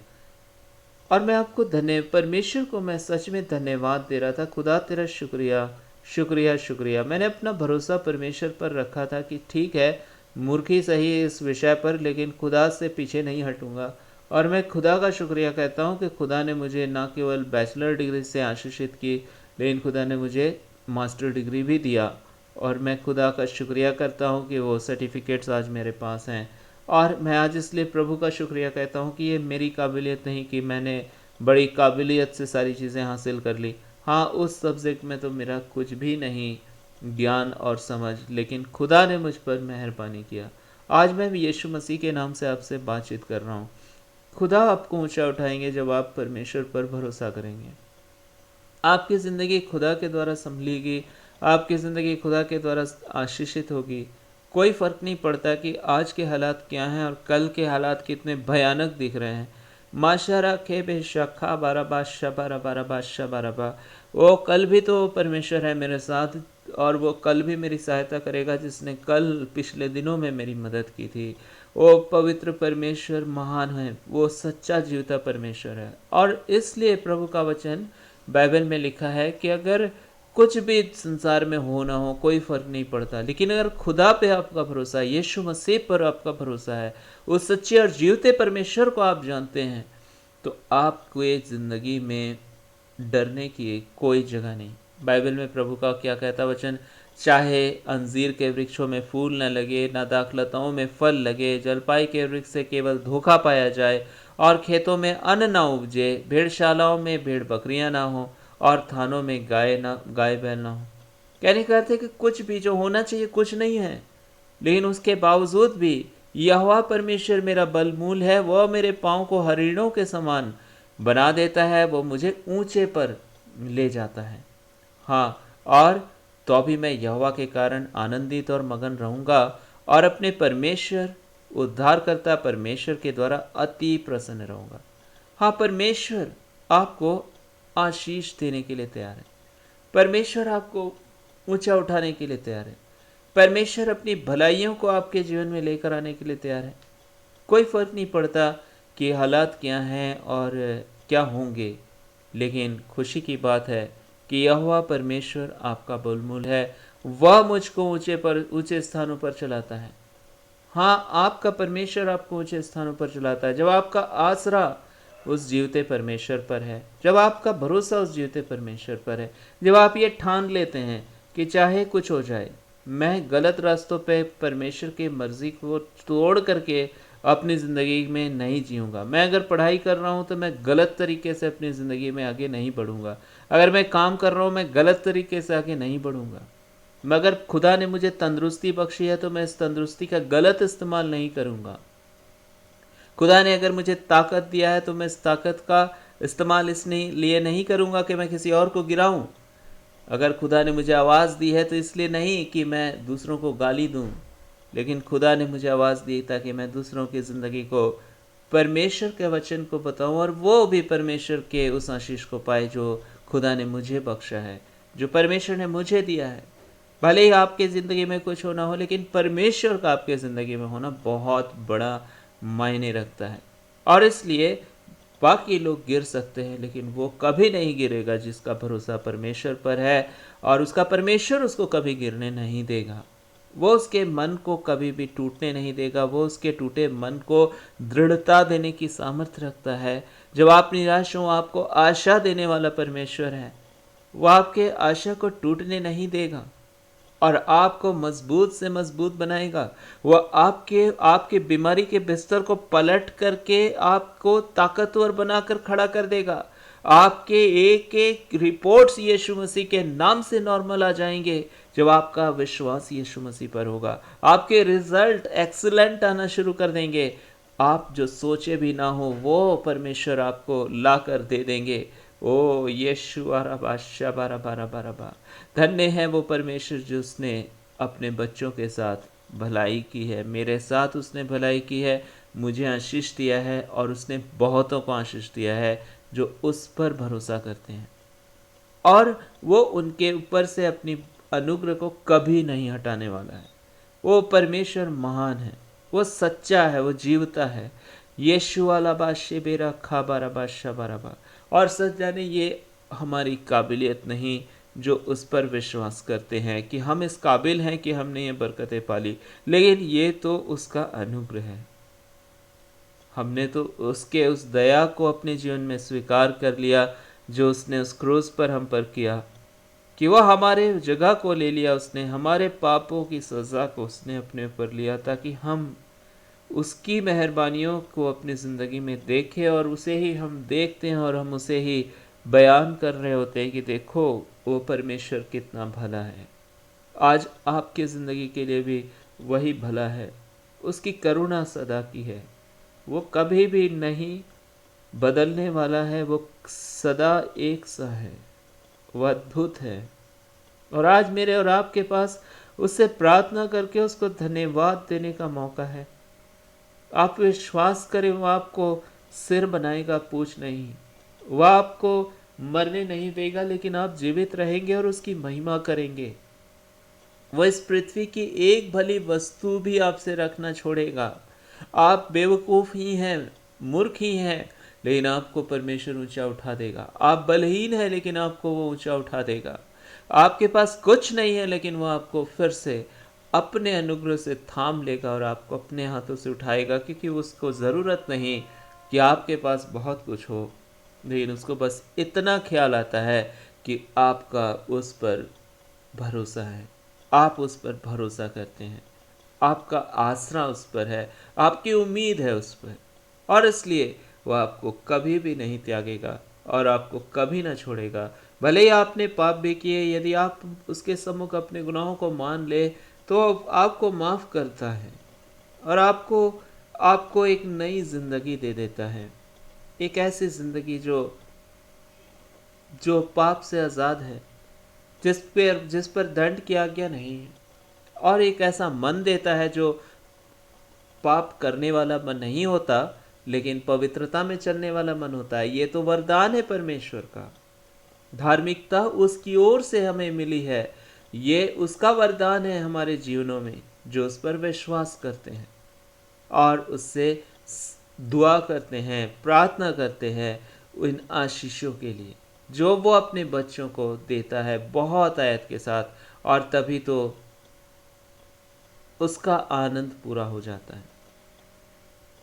और मैं आपको परमेश्वर को मैं सच में धन्यवाद दे रहा था, खुदा तेरा शुक्रिया, शुक्रिया, शुक्रिया। मैंने अपना भरोसा परमेश्वर पर रखा था कि ठीक है, मूर्खी सही इस विषय पर, लेकिन खुदा से पीछे नहीं हटूंगा। और मैं खुदा का शुक्रिया कहता हूँ कि खुदा ने मुझे ना केवल बैचलर डिग्री से आशीषित की, लेकिन खुदा ने मुझे मास्टर डिग्री भी दिया। और मैं खुदा का शुक्रिया करता हूँ कि वो सर्टिफिकेट्स आज मेरे पास हैं। और मैं आज इसलिए प्रभु का शुक्रिया कहता हूँ कि ये मेरी काबिलियत नहीं कि मैंने बड़ी काबिलियत से सारी चीज़ें हासिल कर ली। हाँ, उस सब्जेक्ट में तो मेरा कुछ भी नहीं ज्ञान और समझ, लेकिन खुदा ने मुझ पर मेहरबानी किया। आज मैं यीशु मसीह के नाम से आपसे बातचीत कर रहा हूँ। खुदा आपको ऊंचा उठाएंगे जब आप परमेश्वर पर भरोसा करेंगे। आपकी ज़िंदगी खुदा के द्वारा संभलेगी, आपकी ज़िंदगी खुदा के द्वारा आशीषित होगी। कोई फ़र्क नहीं पड़ता कि आज के हालात क्या हैं और कल के हालात कितने भयानक दिख रहे हैं। माशरा खे बेशखा बारबा शबारा बारबा शबारबा, वो कल भी तो परमेश्वर है मेरे साथ, और वो कल भी मेरी सहायता करेगा, जिसने कल पिछले दिनों में मेरी मदद की थी। वो पवित्र परमेश्वर महान है, वो सच्चा जीवता परमेश्वर है। और इसलिए प्रभु का वचन बाइबल में लिखा है कि अगर कुछ भी संसार में हो ना हो, कोई फर्क नहीं पड़ता, लेकिन अगर खुदा पे आपका भरोसा है, यीशु मसीह पर आपका भरोसा है, उस सच्चे और जीवते परमेश्वर को आप जानते हैं, तो आपको जिंदगी में डरने की कोई जगह नहीं। बाइबल में प्रभु का क्या कहता वचन, चाहे अंजीर के वृक्षों में फूल न लगे, न दाखलताओं में फल लगे, जलपाई के वृक्ष से केवल धोखा पाया जाए, और खेतों में अन्न ना उपजे, भेड़शालाओं में भेड़ बकरियां ना हो, और थानों में गाय बैल ना हो। कहने का अर्थ है कि कुछ भी जो होना चाहिए कुछ नहीं है, लेकिन उसके बावजूद भी यहोवा परमेश्वर मेरा बलमूल है, वह मेरे पाँव को हरिणों के समान बना देता है, वो मुझे ऊंचे पर ले जाता है। हाँ, और तो भी मैं यहोवा के कारण आनंदित और मगन रहूंगा, और अपने परमेश्वर उद्धारकर्ता परमेश्वर के द्वारा अति प्रसन्न रहूंगा। हाँ, परमेश्वर आपको आशीष देने के लिए तैयार है। परमेश्वर आपको ऊंचा उठाने के लिए तैयार है। परमेश्वर अपनी भलाइयों को आपके जीवन में लेकर आने के लिए तैयार है। कोई फर्क नहीं पड़ता कि हालात क्या हैं और क्या होंगे, लेकिन खुशी की बात है कि यहोवा परमेश्वर आपका बलमूल है। वह मुझको ऊंचे स्थानों पर चलाता है। हाँ, आपका परमेश्वर आपको ऊंचे स्थानों पर चलाता है जब आपका आसरा उस जीवते परमेश्वर पर है, जब आपका भरोसा उस जीवते परमेश्वर पर है, जब आप ये ठान लेते हैं कि चाहे कुछ हो जाए, मैं गलत रास्तों पे परमेश्वर की मर्जी को तोड़ करके अपनी ज़िंदगी में नहीं जीऊँगा। मैं अगर पढ़ाई कर रहा हूँ तो मैं गलत तरीके से अपनी ज़िंदगी में आगे नहीं बढ़ूँगा। अगर मैं काम कर रहा हूँ, मैं गलत तरीके से आगे नहीं बढ़ूँगा। मगर खुदा ने मुझे तंदुरुस्ती बख्शी है तो मैं इस तंदुरुस्ती का गलत इस्तेमाल नहीं करूँगा। खुदा ने अगर मुझे ताकत दिया है तो मैं इस ताकत का इस्तेमाल लिए नहीं करूँगा कि मैं किसी और को गिराऊं। अगर खुदा ने मुझे आवाज़ दी है तो इसलिए नहीं कि मैं दूसरों को गाली दूं, लेकिन खुदा ने मुझे आवाज़ दी ताकि मैं दूसरों की ज़िंदगी को परमेश्वर के वचन को बताऊं, और वो भी परमेश्वर के उस आशीष को पाए जो खुदा ने मुझे बख्शा है, जो परमेश्वर ने मुझे दिया है। भले ही आपके ज़िंदगी में कुछ होना हो, लेकिन परमेश्वर का आपके ज़िंदगी में होना बहुत बड़ा मायने रखता है। और इसलिए बाकी लोग गिर सकते हैं, लेकिन वो कभी नहीं गिरेगा जिसका भरोसा परमेश्वर पर है, और उसका परमेश्वर उसको कभी गिरने नहीं देगा। वो उसके मन को कभी भी टूटने नहीं देगा। वो उसके टूटे मन को दृढ़ता देने की सामर्थ्य रखता है। जब आप निराश हो, आपको आशा देने वाला परमेश्वर है। वो आपके आशा को टूटने नहीं देगा और आपको मजबूत से मजबूत बनाएगा। वह आपके आपके बीमारी के बिस्तर को पलट करके आपको ताकतवर बनाकर खड़ा कर देगा। आपके एक एक रिपोर्ट्स यीशु मसीह के नाम से नॉर्मल आ जाएंगे जब आपका विश्वास यीशु मसीह पर होगा। आपके रिजल्ट एक्सीलेंट आना शुरू कर देंगे। आप जो सोचे भी ना हो वो परमेश्वर आपको ला कर दे देंगे। ओ यीशु आराबा शबारा बारा बारा बा, धन्य है वो परमेश्वर जो उसने अपने बच्चों के साथ भलाई की है। मेरे साथ उसने भलाई की है, मुझे आशीष दिया है, और उसने बहुतों को आशीष दिया है जो उस पर भरोसा करते हैं। और वो उनके ऊपर से अपनी अनुग्रह को कभी नहीं हटाने वाला है। वो परमेश्वर महान है, वो सच्चा है, वो जीवता है। यीशु वाला बादशाह बेरा खाबारा बादशाह बाराबा। और सच जाने ये हमारी काबिलियत नहीं जो उस पर विश्वास करते हैं कि हम इस काबिल हैं कि हमने ये बरकतें पाली, लेकिन ये तो उसका अनुग्रह है। हमने तो उसके उस दया को अपने जीवन में स्वीकार कर लिया जो उसने उस क्रूस पर हम पर किया, कि वह हमारे जगह को ले लिया, उसने हमारे पापों की सज़ा को उसने अपने ऊपर लिया ताकि हम उसकी मेहरबानियों को अपनी ज़िंदगी में देखें और उसे ही हम देखते हैं और हम उसे ही बयान कर रहे होते हैं कि देखो वो परमेश्वर कितना भला है। आज आपकी ज़िंदगी के लिए भी वही भला है, उसकी करुणा सदा की है, वो कभी भी नहीं बदलने वाला है, वो सदा एक सा है, वह अद्भुत है। और आज मेरे और आपके पास उससे प्रार्थना करके उसको धन्यवाद देने का मौका है। आप विश्वास करें, वो आपको सिर बनाएगा, पूछ नहीं। वह आपको मरने नहीं देगा, लेकिन आप जीवित रहेंगे और उसकी महिमा करेंगे। वह इस पृथ्वी की एक भली वस्तु भी आपसे रखना छोड़ेगा। आप बेवकूफ़ ही हैं, मूर्ख ही हैं, लेकिन आपको परमेश्वर ऊंचा उठा देगा। आप बलहीन हैं, लेकिन आपको वो ऊंचा उठा देगा। आपके पास कुछ नहीं है, लेकिन वो आपको फिर से अपने अनुग्रह से थाम लेगा और आपको अपने हाथों से उठाएगा, क्योंकि उसको ज़रूरत नहीं कि आपके पास बहुत कुछ हो, लेकिन उसको बस इतना ख्याल आता है कि आपका उस पर भरोसा है, आप उस पर भरोसा करते हैं, आपका आसरा उस पर है, आपकी उम्मीद है उस पर, और इसलिए वह आपको कभी भी नहीं त्यागेगा और आपको कभी ना छोड़ेगा। भले ही आपने पाप भी किए, यदि आप उसके सम्मुख अपने गुनाहों को मान ले तो आपको माफ़ करता है और आपको आपको एक नई ज़िंदगी दे देता है। एक ऐसी ज़िंदगी जो जो पाप से आज़ाद है, जिस पर दंड की आज्ञा नहीं है, और एक ऐसा मन देता है जो पाप करने वाला मन नहीं होता, लेकिन पवित्रता में चलने वाला मन होता है। ये तो वरदान है परमेश्वर का। धार्मिकता उसकी ओर से हमें मिली है, ये उसका वरदान है हमारे जीवनों में, जो उस पर विश्वास करते हैं और उससे दुआ करते हैं, प्रार्थना करते हैं इन आशीषों के लिए जो वो अपने बच्चों को देता है बहुत आयत के साथ, और तभी तो उसका आनंद पूरा हो जाता है।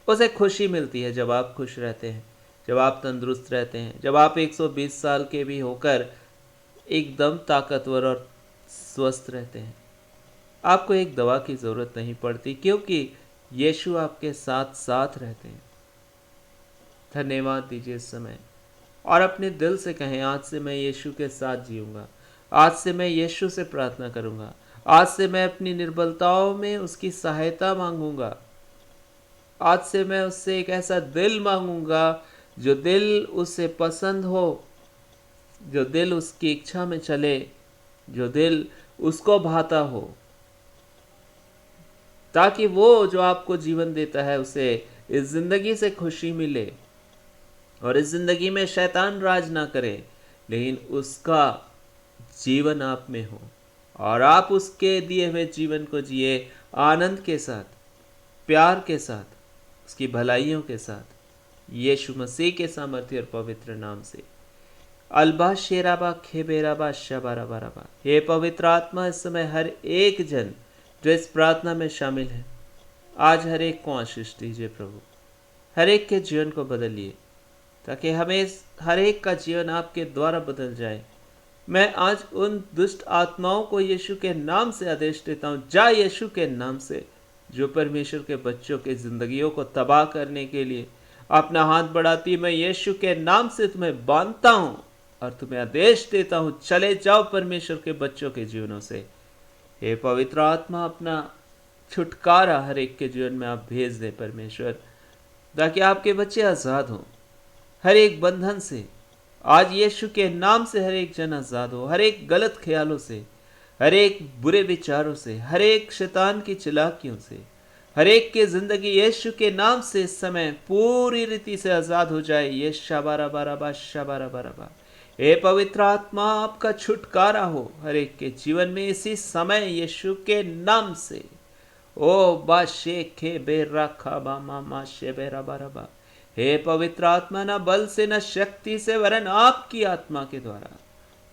उसे खुशी मिलती है जब आप खुश रहते हैं, जब आप तंदुरुस्त रहते हैं, जब आप 120 साल के भी होकर एकदम ताकतवर और स्वस्थ रहते हैं। आपको एक दवा की ज़रूरत नहीं पड़ती, क्योंकि यीशु आपके साथ साथ रहते हैं। धन्यवाद दीजिए इस समय और अपने दिल से कहें, आज से मैं यीशु के साथ जीऊँगा, आज से मैं यीशु से प्रार्थना करूँगा, आज से मैं अपनी निर्बलताओं में उसकी सहायता मांगूँगा, आज से मैं उससे एक ऐसा दिल मांगूँगा जो दिल उसे पसंद हो, जो दिल उसकी इच्छा में चले, जो दिल उसको भाता हो, ताकि वो जो आपको जीवन देता है उसे इस ज़िंदगी से खुशी मिले और इस ज़िंदगी में शैतान राज ना करे, लेकिन उसका जीवन आप में हो और आप उसके दिए हुए जीवन को जिए आनंद के साथ, प्यार के साथ, उसकी भलाइयों के साथ, यीशु मसीह के सामर्थ्य और पवित्र नाम से। अल्बा शेराबा खेबेराबा शबारा बाराबा। हे पवित्र आत्मा, इस समय हर एक जन जो इस प्रार्थना में शामिल है, आज हर एक को आशीष दीजिए प्रभु, हर एक के जीवन को बदलिए, ताकि हमें हर एक का जीवन आपके द्वारा बदल जाए। मैं आज उन दुष्ट आत्माओं को यीशु के नाम से आदेश देता हूँ, जा यीशु के नाम से, जो परमेश्वर के बच्चों के जिंदगियों को तबाह करने के लिए अपना हाथ बढ़ाती। मैं यीशु के नाम से तुम्हें बांधता हूँ और तुम्हें आदेश देता हूँ, चले जाओ परमेश्वर के बच्चों के जीवनों से। हे पवित्र आत्मा, अपना छुटकारा हर एक के जीवन में आप भेज दें परमेश्वर, ताकि आपके बच्चे आज़ाद हों हर एक बंधन से। आज यीशु के नाम से हर एक जन आज़ाद हो, हर एक गलत ख्यालों से, हर एक बुरे विचारों से, हर एक शैतान की चालाकियों से, हर एक की ज़िंदगी यीशु के नाम से इस समय पूरी रीति से आज़ाद हो जाए। ये शाबारा बाराबा शाबारा बाराबा। हे पवित्र आत्मा, आपका छुटकारा हो हर एक के जीवन में इसी समय यीशु के नाम से। ओ बाशे के बेरा खाबा मामा शे बेरा बराबा। हे पवित्र आत्मा, न बल से न शक्ति से वरन आपकी आत्मा के द्वारा।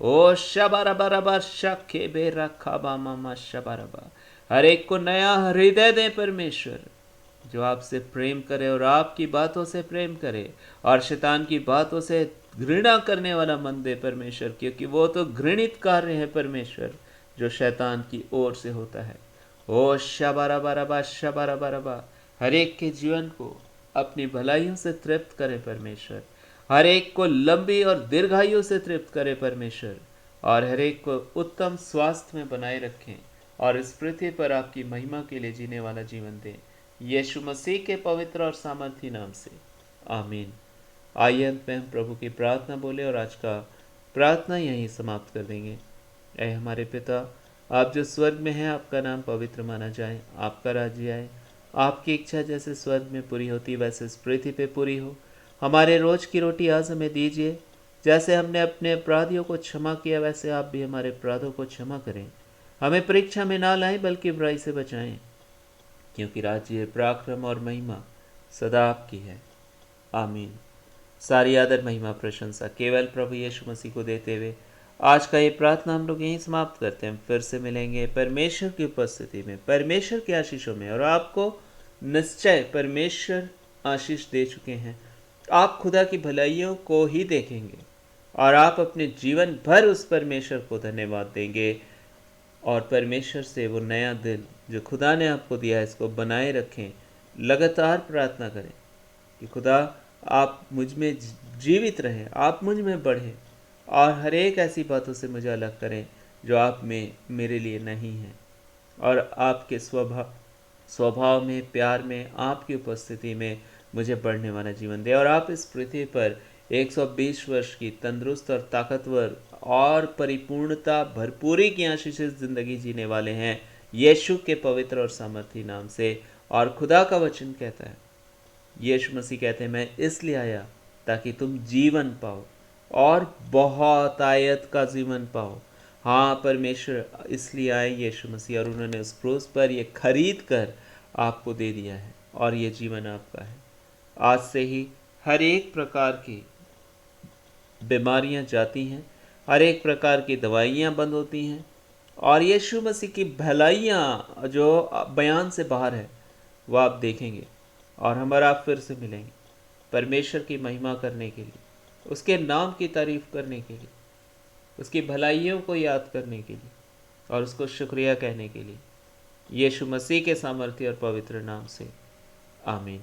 ओ शबारा बराबा शखे बेरा खाबा मामा शबारबा। हर एक को नया हृदय दे परमेश्वर, जो आपसे प्रेम करे और आपकी बातों से प्रेम करे, और शैतान की बातों से घृणा करने वाला मन दे परमेश्वर, क्योंकि वो तो घृणित कार्य है परमेश्वर जो शैतान की ओर से होता है। ओ शबारा बराबा शबारा बराबा। हर एक के जीवन को अपनी भलाइयों से तृप्त करे परमेश्वर, हर एक को लंबी और दीर्घायु से तृप्त करे परमेश्वर, और हर एक को उत्तम स्वास्थ्य में बनाए रखें, और इस पृथ्वी पर आपकी महिमा के लिए जीने वाला जीवन दें, यीशु मसीह के पवित्र और सामर्थी नाम से, आमीन। आइए अंत में हम प्रभु की प्रार्थना बोले और आज का प्रार्थना यहीं समाप्त कर देंगे। ऐ हमारे पिता, आप जो स्वर्ग में हैं, आपका नाम पवित्र माना जाए, आपका राज्य आए, आपकी इच्छा जैसे स्वर्ग में पूरी होती वैसे इस पृथ्वी पे पूरी हो। हमारे रोज की रोटी आज हमें दीजिए, जैसे हमने अपने अपराधियों को क्षमा किया वैसे आप भी हमारे अपराधों को क्षमा करें। हमें परीक्षा में ना लाएं बल्कि बुराई से बचाएं, क्योंकि राज्य, पराक्रम और महिमा सदा आपकी है, आमीन। सारी आदर, महिमा, प्रशंसा केवल प्रभु यीशु मसीह को देते हुए आज का ये प्रार्थना हम लोग यहीं समाप्त करते हैं। फिर से मिलेंगे परमेश्वर की उपस्थिति में, परमेश्वर के आशीषों में, और आपको निश्चय परमेश्वर आशीष दे चुके हैं। आप खुदा की भलाइयों को ही देखेंगे और आप अपने जीवन भर उस परमेश्वर को धन्यवाद देंगे, और परमेश्वर से वो नया दिल जो खुदा ने आपको दिया है इसको बनाए रखें। लगातार प्रार्थना करें कि खुदा आप मुझ में जीवित रहें, आप मुझ में बढ़ें, और हर एक ऐसी बातों से मुझे अलग करें जो आप में मेरे लिए नहीं है, और आपके स्वभाव में, प्यार में, आपकी उपस्थिति में मुझे बढ़ने वाला जीवन दे। और आप इस पृथ्वी पर 120 वर्ष की तंदुरुस्त और ताकतवर और परिपूर्णता, भरपूरी की आशीषित जिंदगी जीने वाले हैं यीशु के पवित्र और सामर्थी नाम से। और खुदा का वचन कहता है, यीशु मसीह कहते हैं, मैं इसलिए आया ताकि तुम जीवन पाओ और बहुत आयत का जीवन पाओ। हाँ, परमेश्वर इसलिए आए यीशु मसीह, और उन्होंने उस क्रूस पर ये खरीद कर आपको दे दिया है, और ये जीवन आपका है। आज से ही हर एक प्रकार की बीमारियां जाती हैं, हर एक प्रकार की दवाइयां बंद होती हैं, और यीशु मसीह की भलाइयां जो बयान से बाहर है वो आप देखेंगे, और हमारा आप फिर से मिलेंगे परमेश्वर की महिमा करने के लिए, उसके नाम की तारीफ करने के लिए, उसकी भलाइयों को याद करने के लिए, और उसको शुक्रिया कहने के लिए, यीशु मसीह के सामर्थ्य और पवित्र नाम से, आमीन।